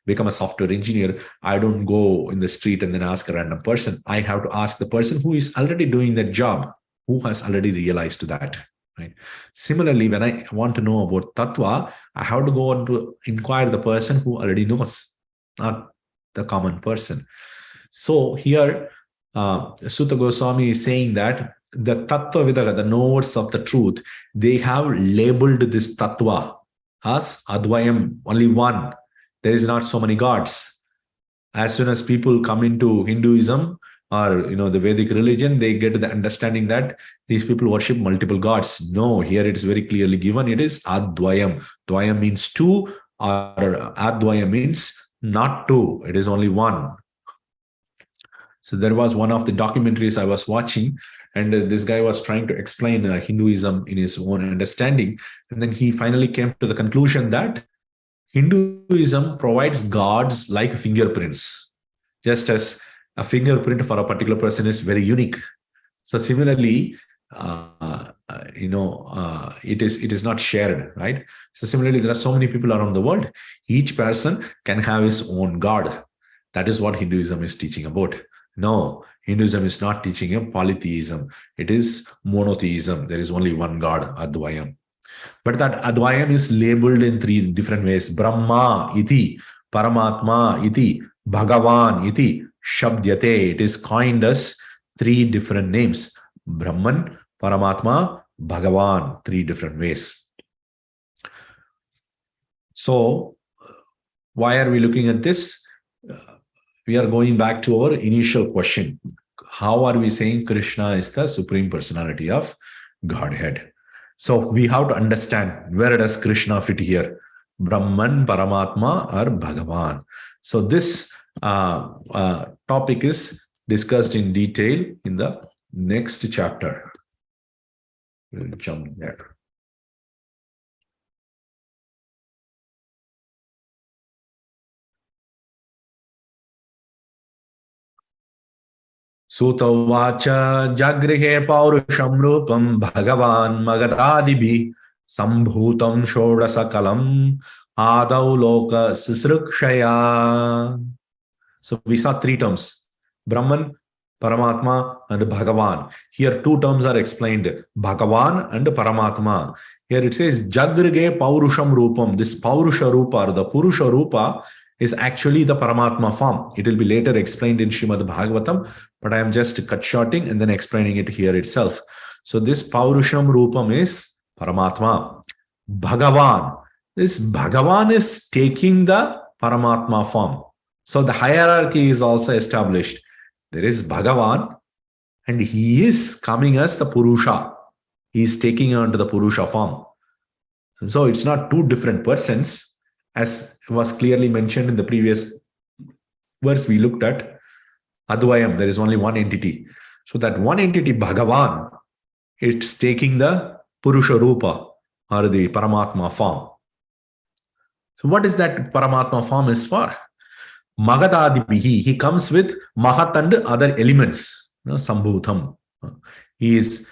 become a software engineer, I don't go in the street and then ask a random person. I have to ask the person who is already doing that job, who has already realized that. Right. Similarly, when I want to know about tattva, I have to go on to inquire the person who already knows, not the common person. So here, Sutta Goswami is saying that the tattva vidaga, the knowers of the truth, they have labeled this tattva as advayam, only one. There is not so many gods. As soon as people come into Hinduism, or the Vedic religion, they get the understanding that these people worship multiple gods. No, here it is very clearly given. It is advayam. Dvayam means two, or advayam means not two. It is only one. So there was one of the documentaries I was watching, and this guy was trying to explain Hinduism in his own understanding. And then he finally came to the conclusion that Hinduism provides gods like fingerprints, just as a fingerprint for a particular person is very unique. So similarly, it is not shared, right? So similarly, there are so many people around the world. Each person can have his own god. That is what Hinduism is teaching about. No, Hinduism is not teaching a polytheism. It is monotheism. There is only one god, Advayam. But that Advayam is labeled in three different ways. Brahma iti, Paramatma iti, Bhagavan iti, Shabdyate. It is coined as three different names. Brahman, Paramatma, Bhagavan. Three different ways. So, why are we looking at this? We are going back to our initial question. How are we saying Krishna is the Supreme Personality of Godhead? So we have to understand, where does Krishna fit here? Brahman, Paramatma, or Bhagavan? So this topic is discussed in detail in the next chapter. We'll jump there. Sutavacha jagrihe paurusham rupam bhagavan magadadibhi sambhutam shodasakalam adau loka sisrukshaya. So we saw three terms: Brahman, Paramatma, and Bhagavan. Here two terms are explained: Bhagavan and Paramatma. Here it says Jagrige Paurusham Rupam. This Paurusha Rupa, or the Purusha Rupa, is actually the Paramatma form. It will be later explained in Srimad Bhagavatam, but I am just cut-shorting and then explaining it here itself. So this Paurusham Rupam is Paramatma. Bhagavan. This Bhagavan is taking the Paramatma form. So the hierarchy is also established. There is Bhagavan, and he is coming as the Purusha. He is taking on to the Purusha form. So it's not two different persons, as was clearly mentioned in the previous verse we looked at. Advayam, there is only one entity. So that one entity, Bhagavan, it's taking the Purusha Rupa, or the Paramatma form. So what is that Paramatma form is for? Magadadibihi, he comes with Mahat and other elements, Sambhutam. He is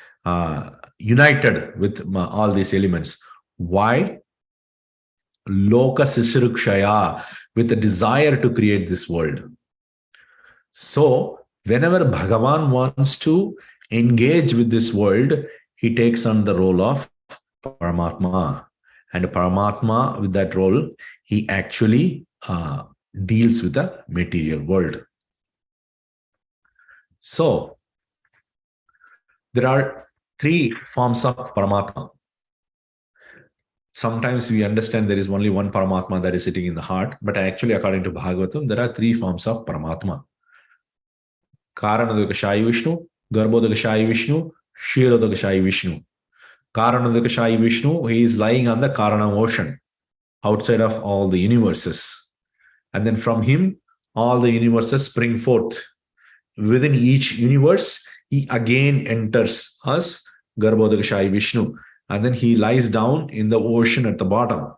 united with all these elements. Why? Loka Sisrukshaya, with the desire to create this world. So, whenever Bhagavan wants to engage with this world, he takes on the role of Paramatma. And Paramatma, with that role, he actually deals with the material world. So, there are three forms of Paramatma. Sometimes we understand there is only one Paramatma that is sitting in the heart, but actually, according to Bhagavatam, there are three forms of Paramatma. Karanadakashayi Vishnu, Garbhodakashayi Vishnu, Kshirodakashayi Vishnu. Karanadakashayi Vishnu, he is lying on the Karana ocean, outside of all the universes. And then from him, all the universes spring forth. Within each universe, he again enters as Garbhodakashayi Vishnu, and then he lies down in the ocean at the bottom.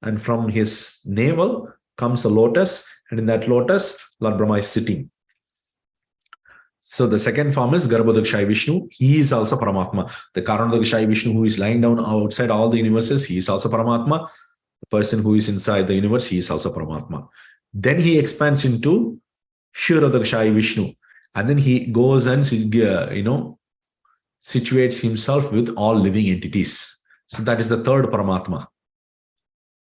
And from his navel comes a lotus, and in that lotus, Lord Brahma is sitting. So the second form is Garbhodakashayi Vishnu. He is also Paramatma. The Karanodakashayi Vishnu, who is lying down outside all the universes, he is also Paramatma. The person who is inside the universe, he is also Paramatma. Then he expands into Kshirodakashayi Vishnu. And then he goes and, situates himself with all living entities. So that is the third Paramatma.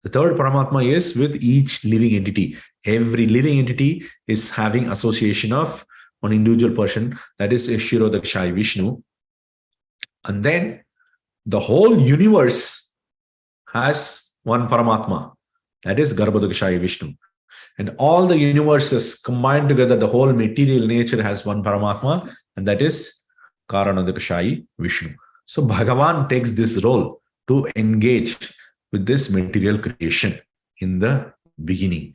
The third Paramatma is with each living entity. Every living entity is having association of one individual person, that is Kshirodakashayi Vishnu. And then the whole universe has one Paramatma, that is Garbhodakashayi Vishnu. And all the universes combined together, the whole material nature has one Paramatma, and that is Karanodakashayi Vishnu. So Bhagavan takes this role to engage with this material creation in the beginning.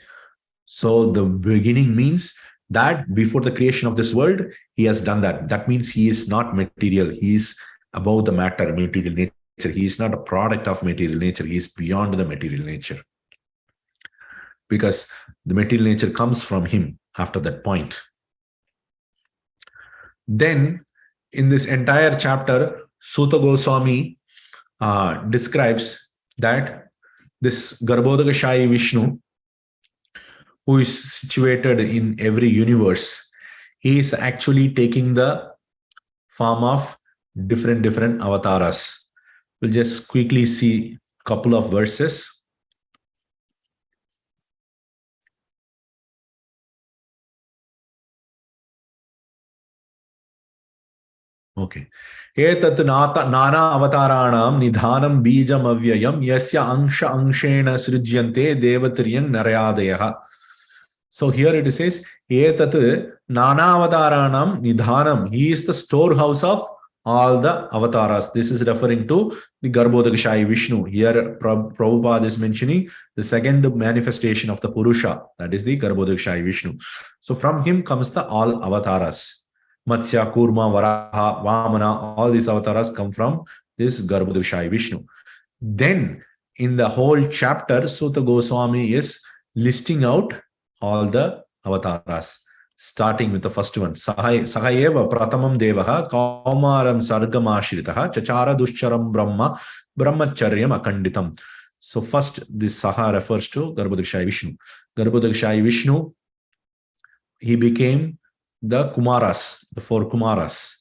So the beginning means that before the creation of this world, he has done that. That means he is not material. He is above the matter, material nature. He is not a product of material nature. He is beyond the material nature. Because the material nature comes from him after that point. Then, in this entire chapter, Suta Goswami describes that this Garbhodakashayi Vishnu, who is situated in every universe, he is actually taking the form of different avatars. We'll just quickly see a couple of verses. Okay. Etat nana avataranam nidhanam bijam avyayam yasya angsha angshena srijyante devatriyan narayadayaha. So here it says, Etat nana avataranam nidhanam. He is the storehouse of all the avatars. This is referring to the Garbhodakashayi Vishnu. Here Prabhupada is mentioning the second manifestation of the Purusha, that is the Garbhodakashayi Vishnu. So from him comes the all avatars. Matsya, Kurma, Varaha, Vamana, all these avatars come from this Garbhodakashayi Vishnu. Then, in the whole chapter, Suta Goswami is listing out all the avatars, starting with the first one. Sahayeva Pratamam Devaha, Kaumaram Sargamashritaha, Chachara Duscharam Brahma, Brahmacharyam Akanditam. So first, this Saha refers to Garbhodakashayi Vishnu. Garbhodakashayi Vishnu, he became the Kumaras, the four Kumaras.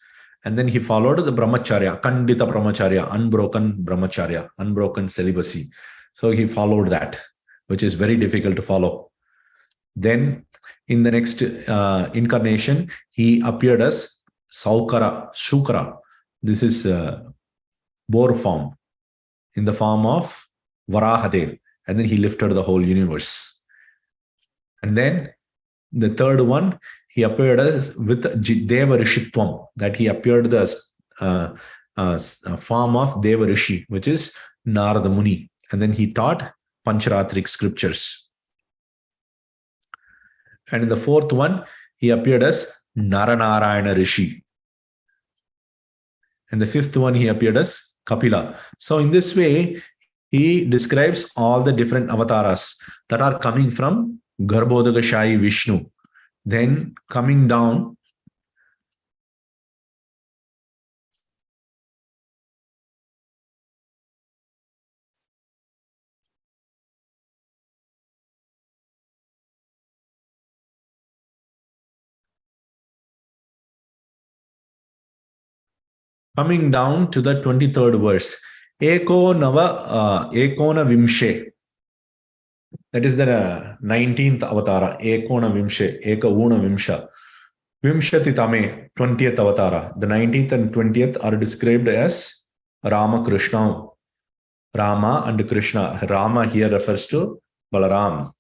And then he followed the Brahmacharya, Kandita Brahmacharya, unbroken Brahmacharya, unbroken celibacy. So he followed that, which is very difficult to follow. Then in the next incarnation, he appeared as Shukra. This is boar form, in the form of Varahadev. And then he lifted the whole universe. And then the third one, he appeared as with Deva Rishitvam, that he appeared as form of Deva Rishi, which is Narada Muni. And then he taught Pancharatric scriptures. And in the fourth one, he appeared as Naranarayana Rishi. And the fifth one, he appeared as Kapila. So in this way, he describes all the different avatars that are coming from Garbhodakashayi Vishnu. Then coming down, to the 23rd verse. Ekona Vimshe. That is the 19th avatara. Ekona Vimshe. Eka Una Vimsha. Vimshati Tame, 20th avatara. The 19th and 20th are described as Rama Krishna. Rama and Krishna. Rama here refers to Balaram.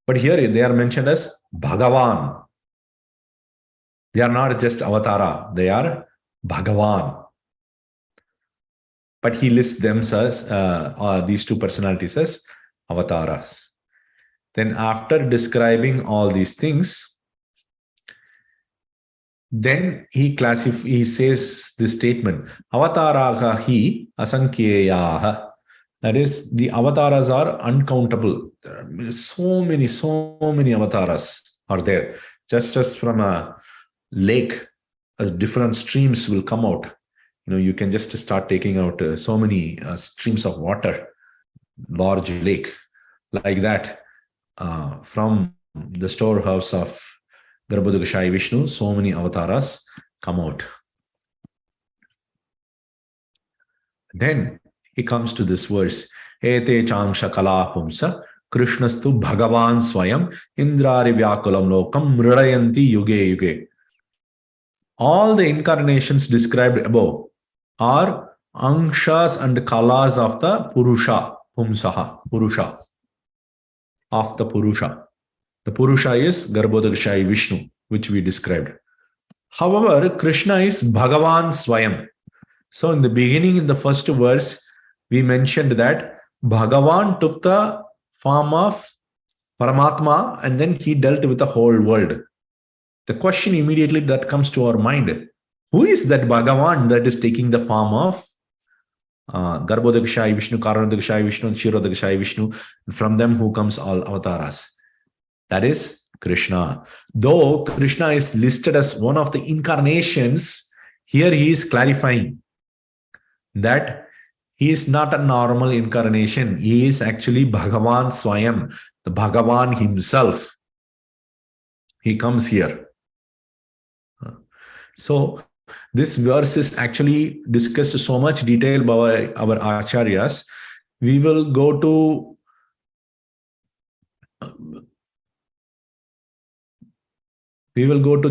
But here they are mentioned as Bhagavan. They are not just avatara. They are Bhagavan. But he lists them as these two personalities as avatars. Then after describing all these things, then he says this statement, avataraha hi asankyeyaha. That is, the avatars are uncountable. There are so many avatars are there. Just as from a lake, as different streams will come out. You can just start taking out so many streams of water, large lake, like that, from the storehouse of Garbhodakashayi Vishnu, so many avatars come out. Then he comes to this verse, Ete changsha kala pumsa Krishnastu Bhagavan Swayam Indrari Vyakulam Lokam Mridayanti Yuge Yuge. All the incarnations described above are angshas and kalas of the Purusha, Pumsaha, Purusha, of the Purusha. The Purusha is Garbhodakashayi Vishnu, which we described. However, Krishna is Bhagavan Swayam. So in the beginning, in the first verse, we mentioned that Bhagavan took the form of Paramatma and then he dealt with the whole world. The question immediately that comes to our mind, who is that Bhagavan that is taking the form of Garbhodakashayi Vishnu, Karanodakashayi Vishnu, and Kshirodakashayi Vishnu? From them who comes all avatars? That is Krishna. Though Krishna is listed as one of the incarnations, here he is clarifying that he is not a normal incarnation. He is actually Bhagavan Swayam, the Bhagavan himself. He comes here. So this verse is actually discussed so much detail by our acharyas. We will go to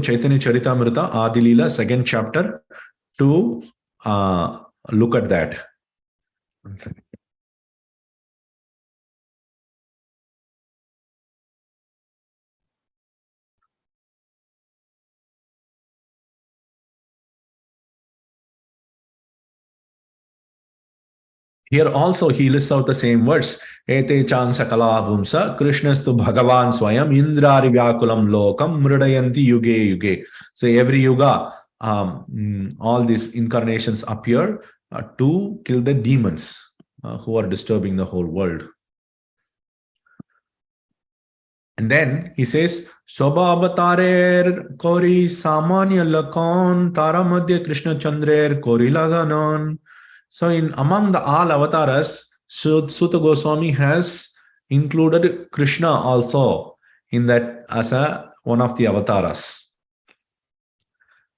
Chaitanya Charitamrita, Adilila, 2nd chapter, to look at that. One second. Here also he lists out the same words. Ete chansa kala bhumsa Krishnastu Bhagavan Swayam Indrari Vyakulam Lokam Mridayanti Yuge Yuge. So every yuga, all these incarnations appear to kill the demons who are disturbing the whole world. And then he says, Soba avatarer kori samanya lakon taramadya Krishna chandrer kori laganon. So among the all avatars, Suta Goswami has included Krishna also in that as one of the avatars.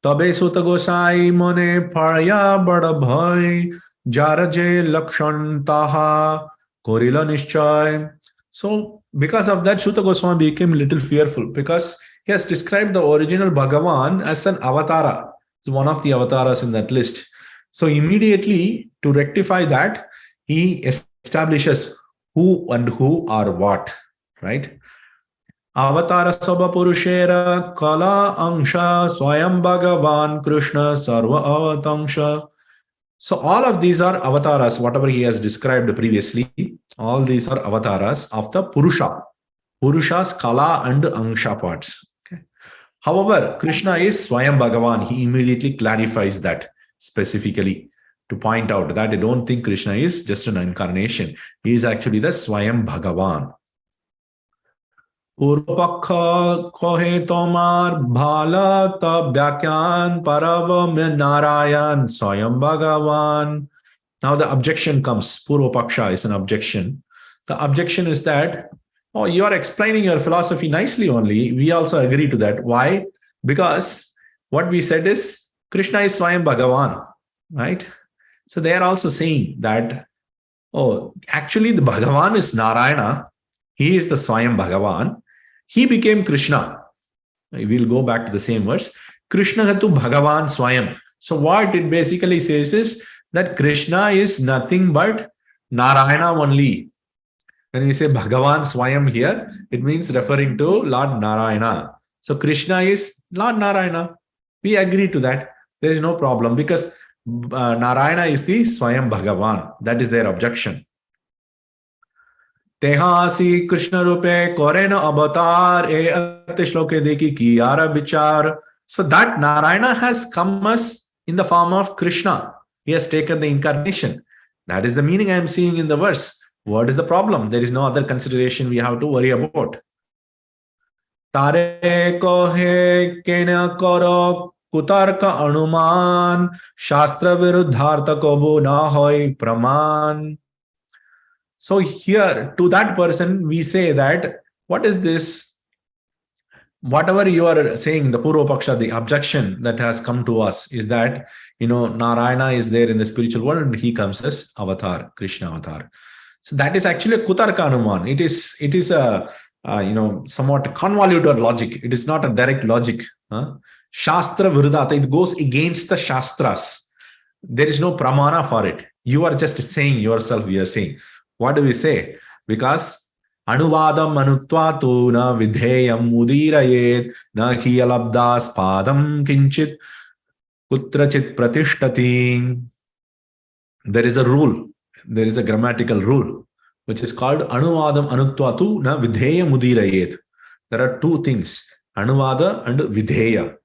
Tabe Suta Gosai mone parya bada bhai jaraje lakshan taha korila nishchay. So because of that, Suta Goswami became a little fearful because he has described the original Bhagavan as an avatara. It's one of the avatars in that list. So immediately, to rectify that, he establishes who and who are what, right? Avatara Sabha Purushera Kala Angsha Swayam Bhagavan Krishna Sarva Avatangsha. So all of these are avatars, whatever he has described previously. All these are avatars of the Purusha. Purusha's Kala and Angsha parts. Okay. However, Krishna is Swayam Bhagavan. He immediately clarifies that specifically to point out that I don't think Krishna is just an incarnation. He is actually the Swayam Bhagavan. Urpakha kohe tomar bhala tabyakyan paravam narayan Swayam Bhagavan. Now the objection comes. Purvapaksha is an objection. The objection is that, oh, you are explaining your philosophy nicely only. We also agree to that. Why? Because what we said is Krishna is Swayam Bhagavan, right? So they are also saying that, oh, actually the Bhagavan is Narayana. He is the Swayam Bhagavan. He became Krishna. We'll go back to the same verse. Krishna hatu Bhagavan Swayam. So what it basically says is that Krishna is nothing but Narayana only. When we say Bhagavan Swayam here, it means referring to Lord Narayana. So Krishna is Lord Narayana. We agree to that. There is no problem because Narayana is the Swayam Bhagavan. That is their objection. Tehasi Krishna Rupe Korena Avatar E Atishloke Deki Kiyara Bichar. So that Narayana has come us in the form of Krishna. He has taken the incarnation. That is the meaning I am seeing in the verse. What is the problem? There is no other consideration we have to worry about. Tare kohe kena koro kutarka anuman shastra viruddhartha kobo na hoy praman. So here to that person we say that what is this? Whatever you are saying, the Purva Paksha, the objection that has come to us is that, Narayana is there in the spiritual world and he comes as avatar, Krishna avatar. So that is actually a Kutarka Anuman. It is a, somewhat convoluted logic. It is not a direct logic. Shastra Viruddhata, it goes against the Shastras. There is no pramana for it. You are just saying yourself, we are saying. What do we say? Because Anuvadam anutvatu na vidheyam mudirayet na hiyalabdas padam kinchit kutrachit pratishtati. There is a rule. There is a grammatical rule which is called Anuvadam anutvatu na vidheyam mudirayet. There are two things, Anuvada and Vidheya.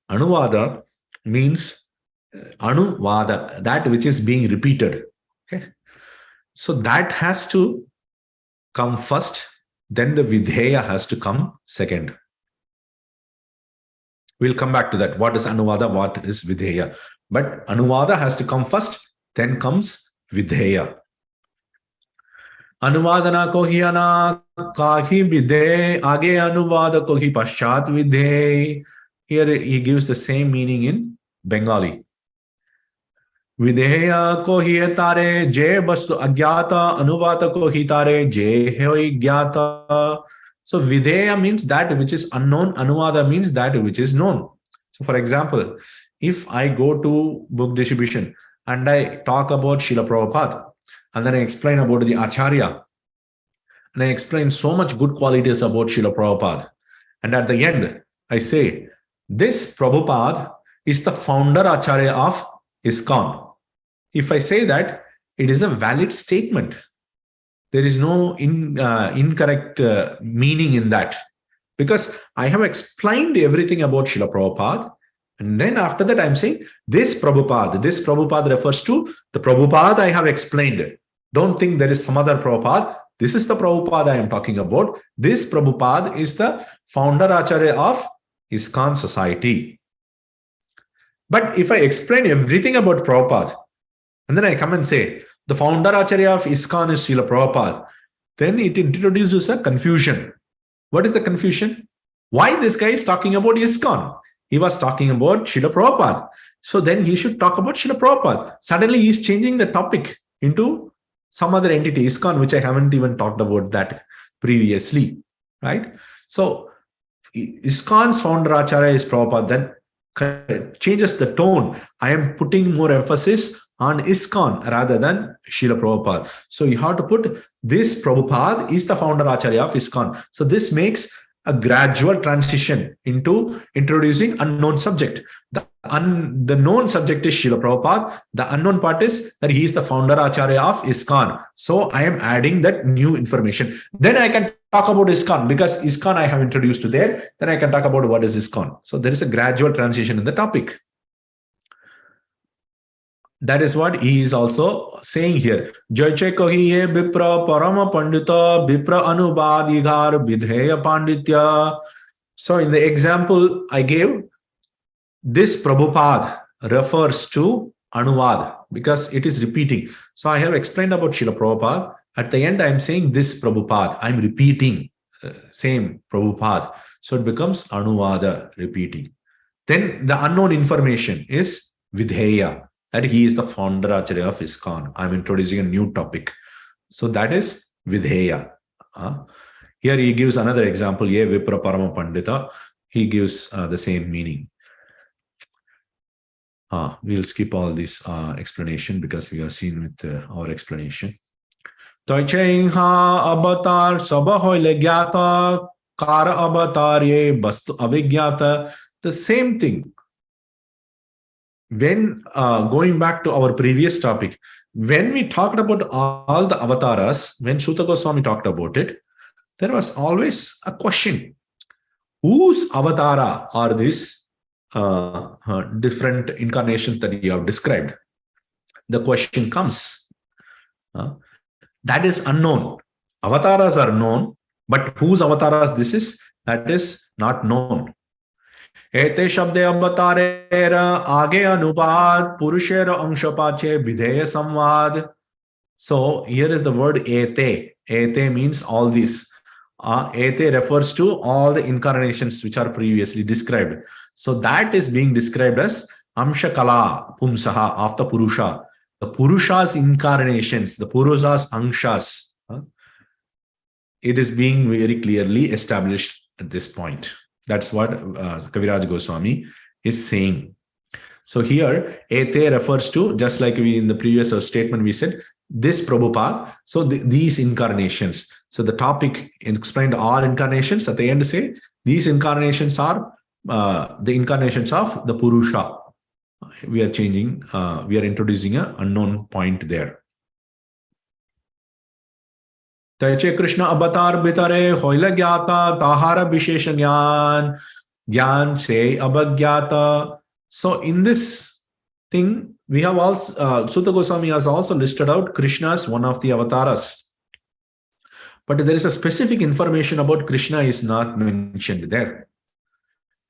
Anuvada means Anuvada, that which is being repeated. Okay. So that has to come first, then the Vidheya has to come second. We'll come back to that. What is Anuvada? What is Vidheya? But Anuvada has to come first, then comes Vidheya. Anuvadana ko hi ana kahi vidhe, age anuvada ko hi paschat vidhe. Here he gives the same meaning in Bengali. Videya ko hi tare je bastu agyata, anuvata ko hi tare je hoi gyata. So videya means that which is unknown, anuvada means that which is known. So for example, if I go to book distribution and I talk about Srila Prabhupada, and then I explain about the Acharya, and I explain so much good qualities about Srila Prabhupada, and at the end I say, this Prabhupada is the founder Acharya of ISKCON. If I say that, it is a valid statement. There is no incorrect meaning in that. Because I have explained everything about Srila Prabhupada. And then after that, I'm saying, this Prabhupada refers to the Prabhupada I have explained. Don't think there is some other Prabhupada. This is the Prabhupada I am talking about. This Prabhupada is the founder Acharya of ISKCON society. But if I explain everything about Prabhupada, and then I come and say, the founder Acharya of ISKCON is Srila Prabhupada, then it introduces a confusion. What is the confusion? Why this guy is talking about ISKCON? He was talking about Srila Prabhupada. So then he should talk about Srila Prabhupada. Suddenly he is changing the topic into some other entity, ISKCON, which I haven't even talked about that previously, right? So ISKCON's founder Acharya is Prabhupada, then changes the tone. I am putting more emphasis on ISKCON rather than Srila Prabhupada. So you have to put this Prabhupada is the founder Acharya of ISKCON. So this makes a gradual transition into introducing unknown subject. The known subject is Srila Prabhupada. The unknown part is that he is the founder Acharya of ISKCON. So I am adding that new information. Then I can talk about ISKCON because ISKCON I have introduced to there. Then I can talk about what is ISKCON. So there is a gradual transition in the topic. That is what he is also saying here. Jaiche kahiye Vipra Parama Pandita Vipra Anubadigar Vidheya Panditya. So in the example I gave, this Prabhupada refers to Anuvad because it is repeating. So I have explained about Srila Prabhupada. At the end, I am saying this Prabhupada. I am repeating same Prabhupada. So it becomes Anuvada, repeating. Then the unknown information is Vidheya, that he is the founder Acharya of ISKCON. I'm introducing a new topic. So that is Vidheya. Here he gives another example, Ye Vipra Parama Pandita. He gives the same meaning. We'll skip all this explanation because we are seen with our explanation. Toichengha avatar sabahoile gyata kara avatar ye bastu avigyata. The same thing. When going back to our previous topic, when we talked about all the avatars, when Suta Goswami talked about it, there was always a question. Whose avatara are these different incarnations that you have described? The question comes. That is unknown. Avatars are known, but whose avatars this is, that is not known. Ete shabde avatarera age anupad purushera angshapache videya samvad. So here is the word ete. Ete means all these. Ete refers to all the incarnations which are previously described. So that is being described as amshakala pumsaha of the Purusha. The Purusha's incarnations, the Purusha's angshas. It is being very clearly established at this point. That's what Kaviraj Goswami is saying. So here, Ete refers to, just like we in the previous statement we said, this Prabhupada, so these incarnations. So the topic explained all incarnations, at the end say, these incarnations are the incarnations of the Purusha. We are changing, we are introducing an unknown point there. Taiche Krishna avatar bitare hoila gyata tahara vishesha gyan se abhagyata. So in this thing, we have also, Suta Goswami has also listed out Krishna as one of the avatars. But there is a specific information about Krishna is not mentioned there.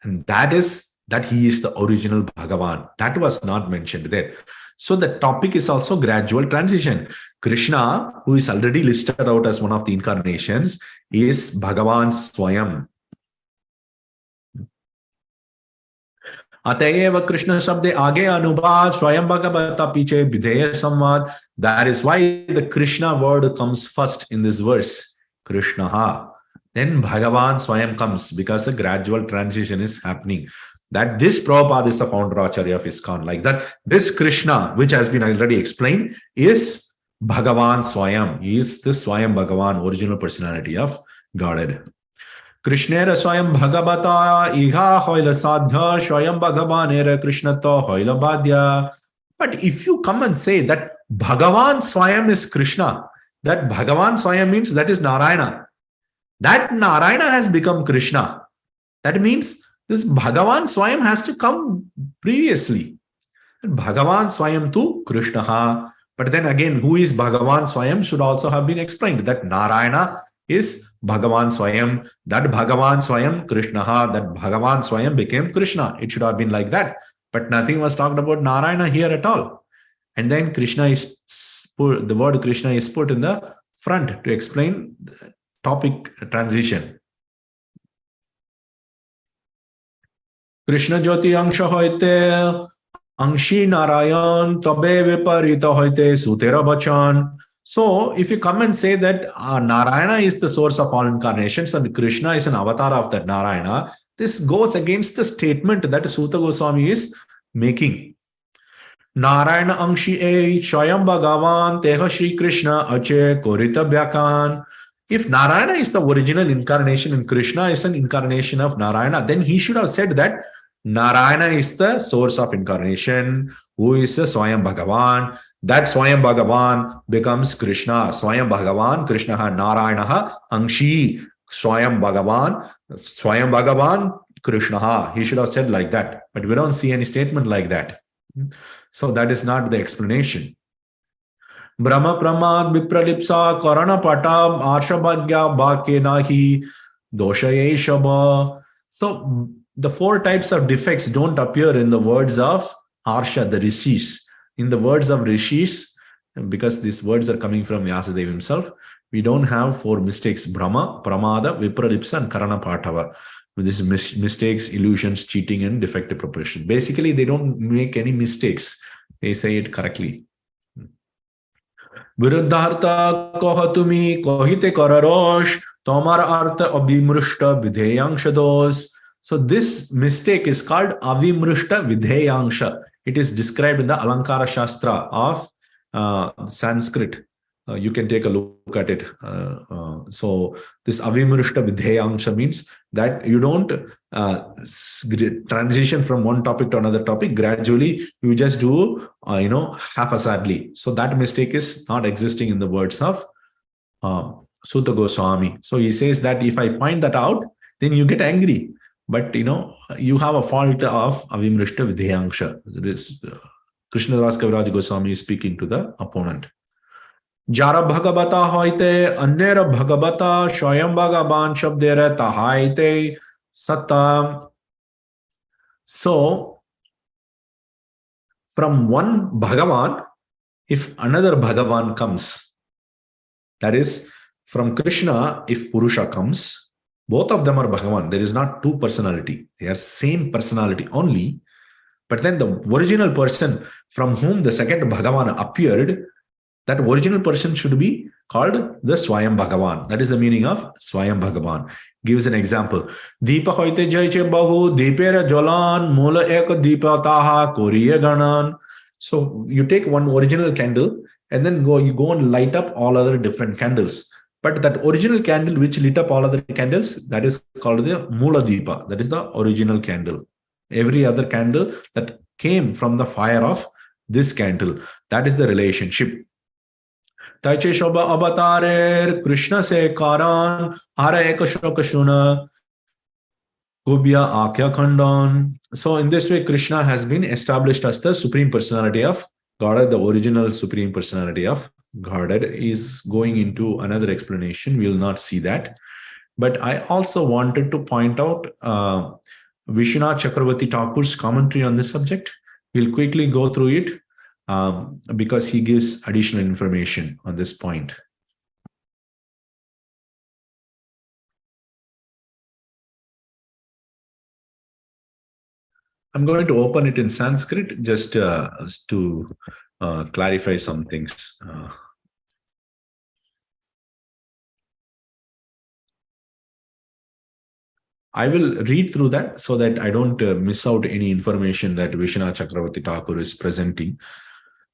And that is that he is the original Bhagavan. That was not mentioned there. So the topic is also gradual transition. Krishna, who is already listed out as one of the incarnations, is Bhagavan Swayam. Atayeva Krishna Sabde Age Anubad Swayam Bhagavata Piche Videya Samvad. That is why the Krishna word comes first in this verse. Krishna ha. Then Bhagavan Swayam comes because a gradual transition is happening. That this Prabhupada is the founder Acharya of ISKCON. Like that, this Krishna, which has been already explained, is Bhagavan Swayam. He is the Swayam Bhagavan, original personality of Godhead. Krishnera Swayam Bhagavata Iha Hoila Sadha Swayam Bhagavanera Krishnata Hoila Badya. But if you come and say that Bhagavan Swayam is Krishna, that Bhagavan Swayam means that is Narayana. That Narayana has become Krishna. That means this Bhagavan Swayam has to come previously. Bhagavan Swayam tu Krishna. But then again, who is Bhagavan Swayam should also have been explained. That Narayana is Bhagavan Swayam. That Bhagavan Swayam Krishna. That Bhagavan Swayam became Krishna. It should have been like that. But nothing was talked about Narayana here at all. And then Krishna is put, the word Krishna is put in the front to explain the topic transition. Krishna Jyoti Angsha hoite Angshi Narayan Tabe Viparita hoite Sutera Bachan. So if you come and say that Narayana is the source of all incarnations and Krishna is an avatar of that Narayana, this goes against the statement that Suta Goswami is making. Narayana Angshi E Shayam Bhagavan Teha Shri Krishna Ache Korita Bhyakan. If Narayana is the original incarnation and Krishna is an incarnation of Narayana, then he should have said that Narayana is the source of incarnation, who is the Swayam Bhagavan. That Swayam Bhagavan becomes Krishna. Swayam Bhagavan, Krishna, Narayana, Angshi, Swayam Bhagavan, Krishna. He should have said like that. But we don't see any statement like that. So that is not the explanation. Brahma Pramad Vipralipsa Karana Patam Arshabhagya Bhake Nahi Doshaye Shaba. So the four types of defects don't appear in the words of Arsha, the rishis. In the words of rishis, because these words are coming from Vyasadeva himself, we don't have four mistakes: Brahma, Pramada, Vipralipsa, and Karana Patava. These mistakes, illusions, cheating, and defective proportion. Basically, they don't make any mistakes. They say it correctly. Viruddhartha kohatumi kohite kararosh tomar artha abhimrushta videyangsha dos. So this mistake is called avimrushta videyangsha. It is described in the Alankara Shastra of Sanskrit. you can take a look at it. So this avimrishta vidheyangsha means that you don't transition from one topic to another topic. Gradually, you just do, haphazardly. So that mistake is not existing in the words of Sutta Goswami. So he says that if I point that out, then you get angry. But, you have a fault of avimrishta vidheyangsha. This Krishna Das Kaviraj Goswami is speaking to the opponent. Jara Bhagavata hoite annera Bhagavata Shoyam Bhagavan Shabdera Tahaite Satta. So, from one Bhagavan, if another Bhagavan comes, that is, from Krishna, if Purusha comes, both of them are Bhagavan. There is not two personality. They are same personality only. But then the original person from whom the second Bhagavan appeared, that original person should be called the Swayam Bhagavan. That is the meaning of Swayam Bhagavan. Gives an example. Deepa hoite jaiche bahu, deepera jolan, mula eka deepa taha, koriya ganan. So you take one original candle and then you go and light up all other different candles. But that original candle which lit up all other candles, that is called the Mula Deepa. That is the original candle. Every other candle that came from the fire of this candle. That is the relationship. Taiche Shobha Avatarer Krishna se Karan Ara Eka Shokashuna Gubya Akya Khandan. So in this way, Krishna has been established as the Supreme Personality of Godhead, the original Supreme Personality of Godhead. Is going into another explanation. We will not see that. But I also wanted to point out Vishwanath Chakravarti Thakur's commentary on this subject. We'll quickly go through it because he gives additional information on this point. I'm going to open it in Sanskrit just to clarify some things. I will read through that so that I don't miss out any information that Vishwanath Chakravarti Thakur is presenting.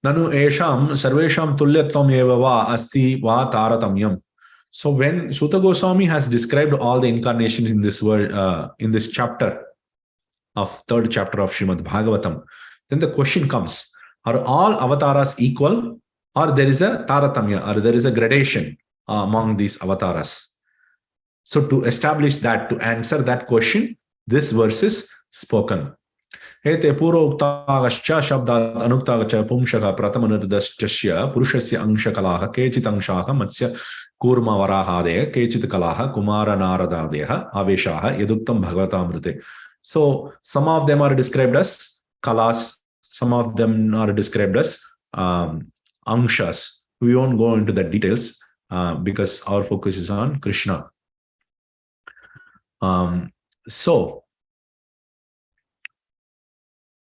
Nanu esham sarvesham tulyatvam eva va asti va taratamyam. So when Sutta Goswami has described all the incarnations in this word, in this chapter of third chapter of Srimad Bhagavatam, then the question comes: are all avatars equal, or there is a taratamya, or there is a gradation among these avatars? So to establish that, to answer that question, this verse is spoken. Hete puro uktagascha shabdat anuktagacha pumshaka pratamanuddashya purushasya angshakalaha kechit angshaha matsya kurma varahadeha kechit kalaha kumara naradadeha aveshaha yaduktam bhagavatamrute. So some of them are described as kalas, some of them are described as angshas. We won't go into the details because our focus is on Krishna. So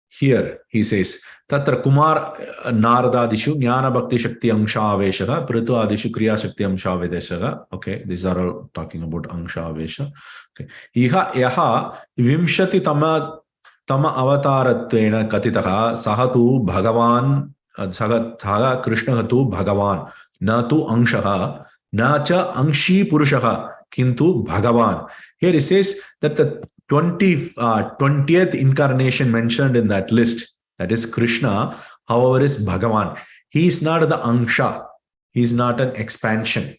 here he says, Tatra Kumar Naradadishu Jnana Bhakti Shakti Angsha Aveshaga, Pritu Adishu Kriya Shakti Angsha Vedeshaga. Okay, these are all talking about Angsha Avesha. Okay. Iha Yaha Vimshati Tama Avataratena Katitaha Sahatu Bhagavan Saha Krishna Hatu Bhagavan Natu Angshaha Nacha Angshi Purushaha Kintu Bhagavan. Here he says that the 20th incarnation mentioned in that list, that is Krishna, however, is Bhagavan. He is not the Angsha. He is not an expansion.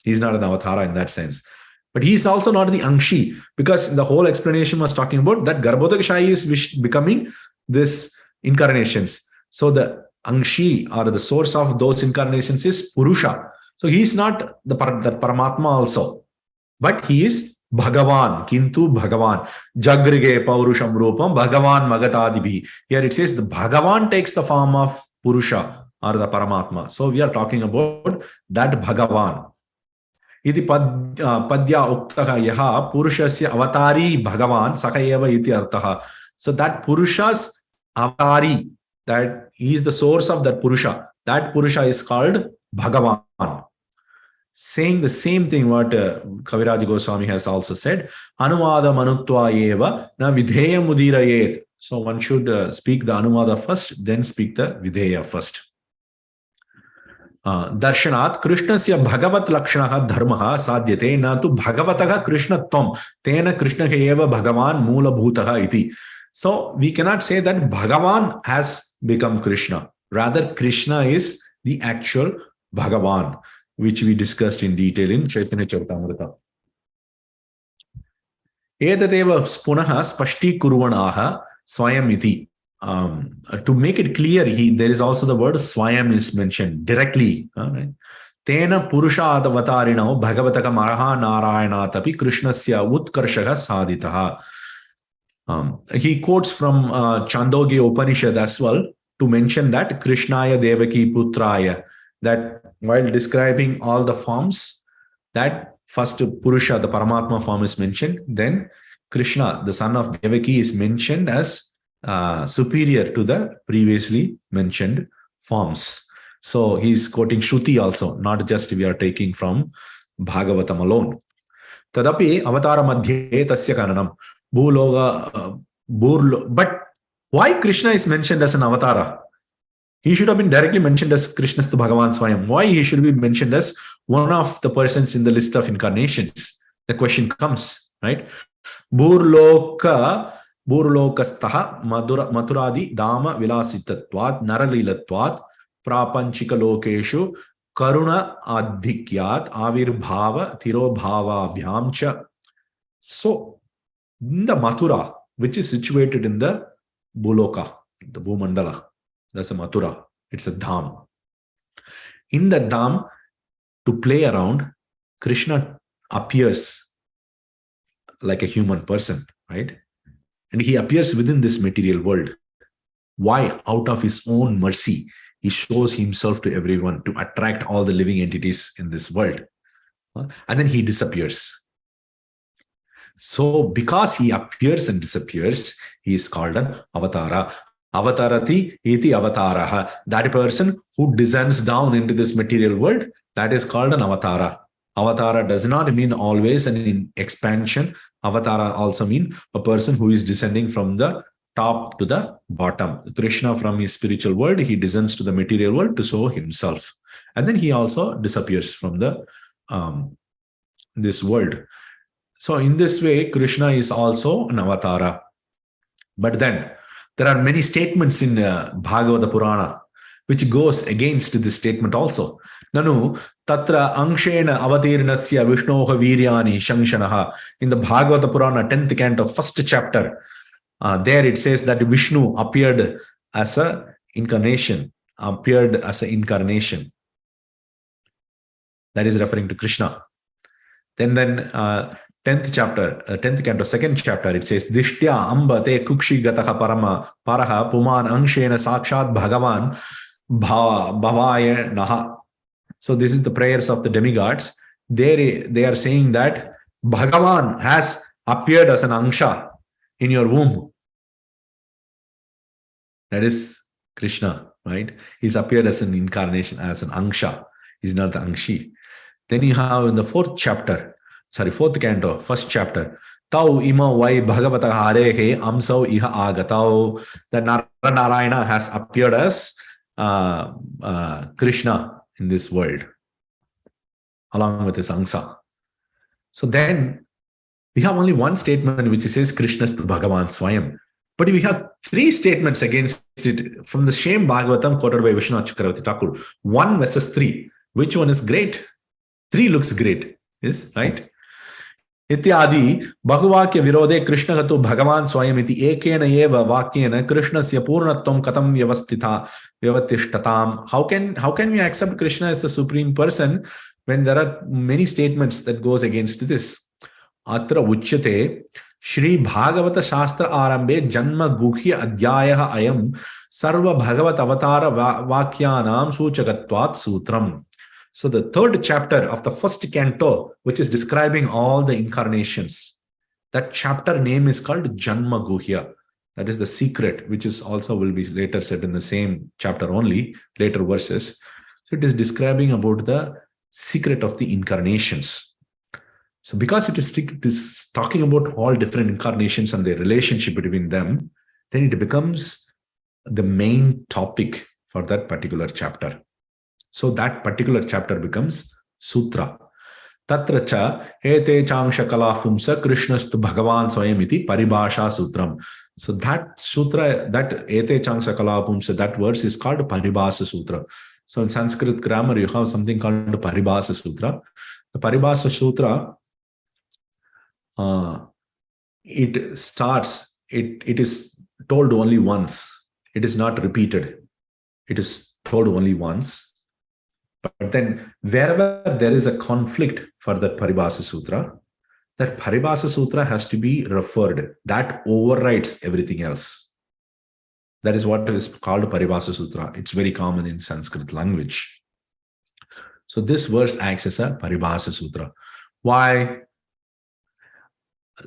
He is not an avatara in that sense. But he is also not the Angshi, because the whole explanation was talking about that Garbhodakashayi is becoming this incarnations. So the Angshi, or the source of those incarnations, is Purusha. So he is not that Paramatma also. But he is Bhagavan, Kintu Bhagavan, Jagrige Paurusham Rupam, Bhagavan Magatadibhi. Here it says the Bhagavan takes the form of Purusha or the Paramatma. So we are talking about that Bhagavan. Iti padya uktaha yaha Purushasya avatari Bhagavan sakayeva iti artaha. So that Purusha's avatari, that he is the source of that Purusha. That Purusha is called Bhagavan. Saying the same thing what Kaviraj Goswami has also said, Anuvada Manutva eva na Videya Mudirayet. So one should speak the Anuvada first, then speak the Videya first. Darshanat Krishnasya Bhagavat Lakshanaha Dharmaha Sadyate na tu Bhagavataha Krishnatvam Tena Krishna eva Bhagavan Mula Bhutaha iti. So we cannot say that Bhagavan has become Krishna. Rather, Krishna is the actual Bhagavan, which we discussed in detail in Chaitanya Charitamrita. Etateva Spunaha Spashti Kurvanaha Swayam iti. To make it clear, there is also the word Swayam is mentioned directly. Right? Tena Purusha Avatarino Bhagavataka Maraha Narayana Tapi Krishnasya Utkarshaha Saditaha. He quotes from Chandogya Upanishad as well to mention that Krishnaya Devaki Putraya, that while describing all the forms, that first Purusha, the Paramatma form is mentioned, then Krishna, the son of Devaki, is mentioned as superior to the previously mentioned forms. So he's quoting Shruti also, not just we are taking from Bhagavatam alone. Tadapi avatara madhye tasya kananam bhuloga but why Krishna is mentioned as an avatara? He should have been directly mentioned as Krishnastu Bhagavan Swayam. Why he should be mentioned as one of the persons in the list of incarnations? The question comes, right? Burlokastaha maturadi dama vilasitatvat naralilatvat prapanchika lokeshu karuna adhikyat avirbhava tirobhava abhyamcha. So, in the Mathura, which is situated in the Buloka, the Bhumandala, that's a Mathura, it's a Dham. In that Dham, to play around, Krishna appears like a human person, right? And he appears within this material world. Why? Out of his own mercy, he shows himself to everyone to attract all the living entities in this world. And then he disappears. So because he appears and disappears, he is called an avatara. Avatarati iti avataraha. That person who descends down into this material world, that is called an avatara. Avatara does not mean always an expansion. Avatara also mean a person who is descending from the top to the bottom. Krishna, from his spiritual world, he descends to the material world to show himself. And then he also disappears from the this world. So in this way, Krishna is also an avatara. But then there are many statements in Bhagavata Purana which goes against this statement also. Nanu tatra angshena avatirnasya vishnoha viryani shanshanaha. In the Bhagavata Purana 10th canto, first chapter, there it says that Vishnu appeared as an incarnation. That is referring to Krishna. Then 10th chapter, 10th canto, 2nd chapter, it says, Dishtya amba te kukshi gataha parama paraha puman angshena sakshat bhagavan bhavaya naha. So this is the prayers of the demigods. They are saying that Bhagavan has appeared as an angsha in your womb. That is Krishna, right? He's appeared as an incarnation, as an angsha. He's not the angshi. Then you have in the 4th canto, 1st chapter, Tau ima vai bhagavata harehe amsau iha agatau. That Narayana has appeared as Krishna in this world, along with his angsa. So then we have only one statement which says Krishnastu Bhagavan Swayam. But we have 3 statements against it from the same Bhagavatam quoted by Vishwanath Chakravarti Thakur. 1 versus 3. Which one is great? 3 looks great, is right? Ityadi Bahuvakya Virode Krishna Gatu Bhagavan Swayam iti ekena eva vakyena Krishnasya purnatvam katam vyavastishtatam. How can we accept Krishna as the supreme person when there are many statements that goes against this? Atra uchyate Shri Bhagavata Shastra Arambe Janma Guhya Adhyayaha Ayam Sarva Bhagavat Avatara Vakyanam Suchagatvat Sutram. So the 3rd chapter of the 1st canto, which is describing all the incarnations, that chapter name is called Janma Guhya. That is the secret, which is also will be later said in the same chapter only, later verses. So it is describing about the secret of the incarnations. So because it is talking about all different incarnations and the relationship between them, then it becomes the main topic for that particular chapter. So that particular chapter becomes sutra. Tatra cha ete changsha kalafumsa krishnastu bhagavan swayamiti paribhasha sutram. So that sutra, that ete changsha kalafumsa, that verse is called paribhasa sutra. So in Sanskrit grammar, you have something called paribhasa sutra. The paribhasa sutra, it starts, it is told only once. It is not repeated. It is told only once. But then wherever there is a conflict for that Paribhasa Sutra, that Paribhasa Sutra has to be referred. That overrides everything else. That is what is called Paribhasa Sutra. It's very common in Sanskrit language. So this verse acts as a Paribhasa Sutra. Why?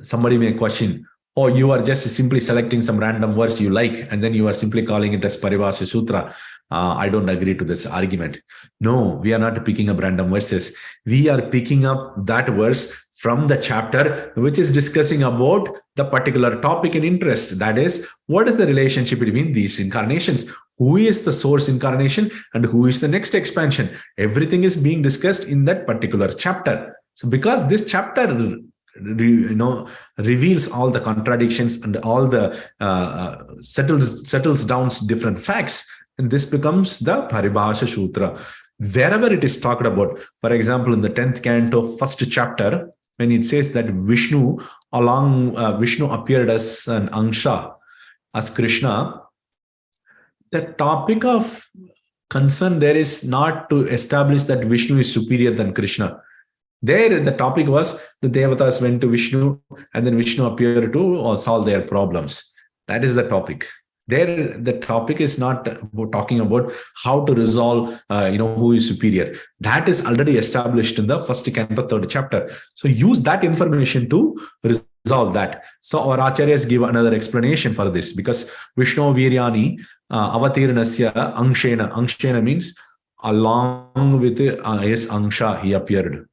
Somebody may question, oh, you are just simply selecting some random verse you like, and then you are simply calling it as Paribhasa Sutra. I don't agree to this argument. No, we are not picking up random verses. We are picking up that verse from the chapter which is discussing about the particular topic and interest. That is, what is the relationship between these incarnations? Who is the source incarnation and who is the next expansion? Everything is being discussed in that particular chapter. So because this chapter reveals all the contradictions and all the settles down different facts, and this becomes the Paribhasa Sutra. Wherever it is talked about, for example, in the 10th canto, first chapter, when it says that Vishnu appeared as an Angsha, as Krishna, the topic of concern there is not to establish that Vishnu is superior than Krishna. There, the topic was the Devatas went to Vishnu and then Vishnu appeared to solve their problems. That is the topic. There, the topic is not talking about how to resolve, who is superior. That is already established in the first canto, third chapter. So use that information to resolve that. So our acharyas give another explanation for this, because Vishnu Viryani avatirnasya angshena. Angshena means along with his angsha, he appeared.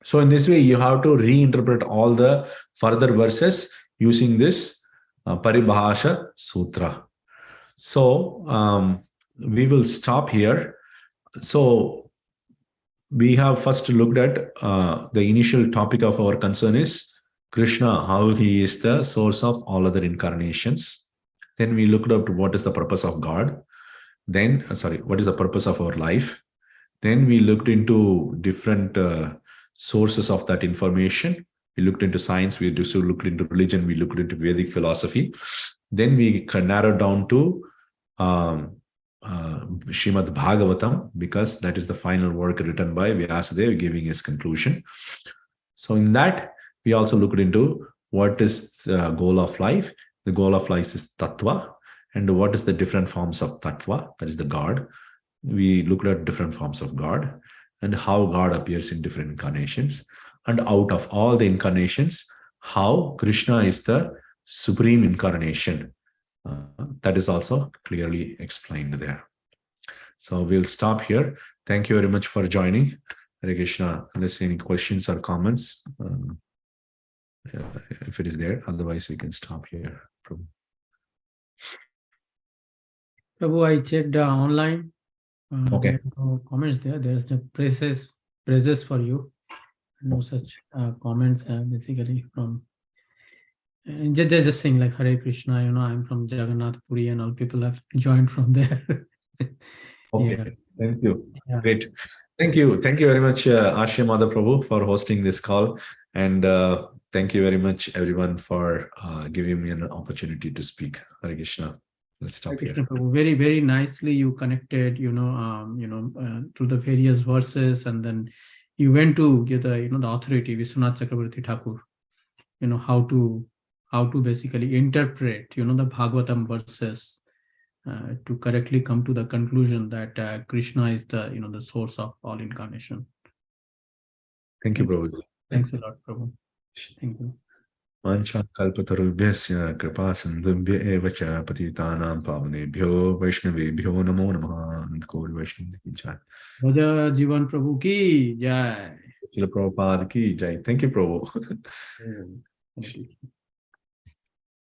So in this way, you have to reinterpret all the further verses using this Paribhasha Sutra. So we will stop here. So we have first looked at the initial topic of our concern is Krishna, how he is the source of all other incarnations. Then we looked up to what is the purpose of God. Then, what is the purpose of our life. Then we looked into different sources of that information. We looked into science, we also looked into religion, we looked into Vedic philosophy. Then we narrowed down to Srimad Bhagavatam, because that is the final work written by Vyasadeva, giving his conclusion. So in that, we also looked into what is the goal of life. The goal of life is Tattva. And what is the different forms of Tattva, that is the God. We looked at different forms of God and how God appears in different incarnations. And out of all the incarnations, how Krishna is the supreme incarnation. That is also clearly explained there. So we'll stop here. Thank you very much for joining. Hare Krishna. Unless any questions or comments, if it is there, otherwise we can stop here. Prabhu, I checked online. Okay. There are no comments there. There's the praises for you. No such comments basically from. And they're just saying like Hare Krishna, I'm from Jagannath Puri, and all people have joined from there. Okay. Yeah. Thank you. Yeah. Great. Thank you. Thank you very much, Ashya Madha Prabhu, for hosting this call. And thank you very much, everyone, for giving me an opportunity to speak. Hare Krishna. Let's stop here. Prabhu. Very, very nicely you connected, to the various verses, and then you went to get the authority, Vishwanath Chakravarti Thakur, how to basically interpret, the Bhagavatam verses to correctly come to the conclusion that Krishna is the, the source of all incarnation. Thank you, Prabhu. Thanks a lot, Prabhu. Thank you. Mancha kalpatarubhyasya kripa sindhubhya eva cha patitanam pavanebhyo vaishnavebhyo namo namaha. Gaur Vaishnav ki jai. Vraja Jivana Prabhu ki jai. Srila Prabhupada ki jai. Thank you, Prabhu. Thank you.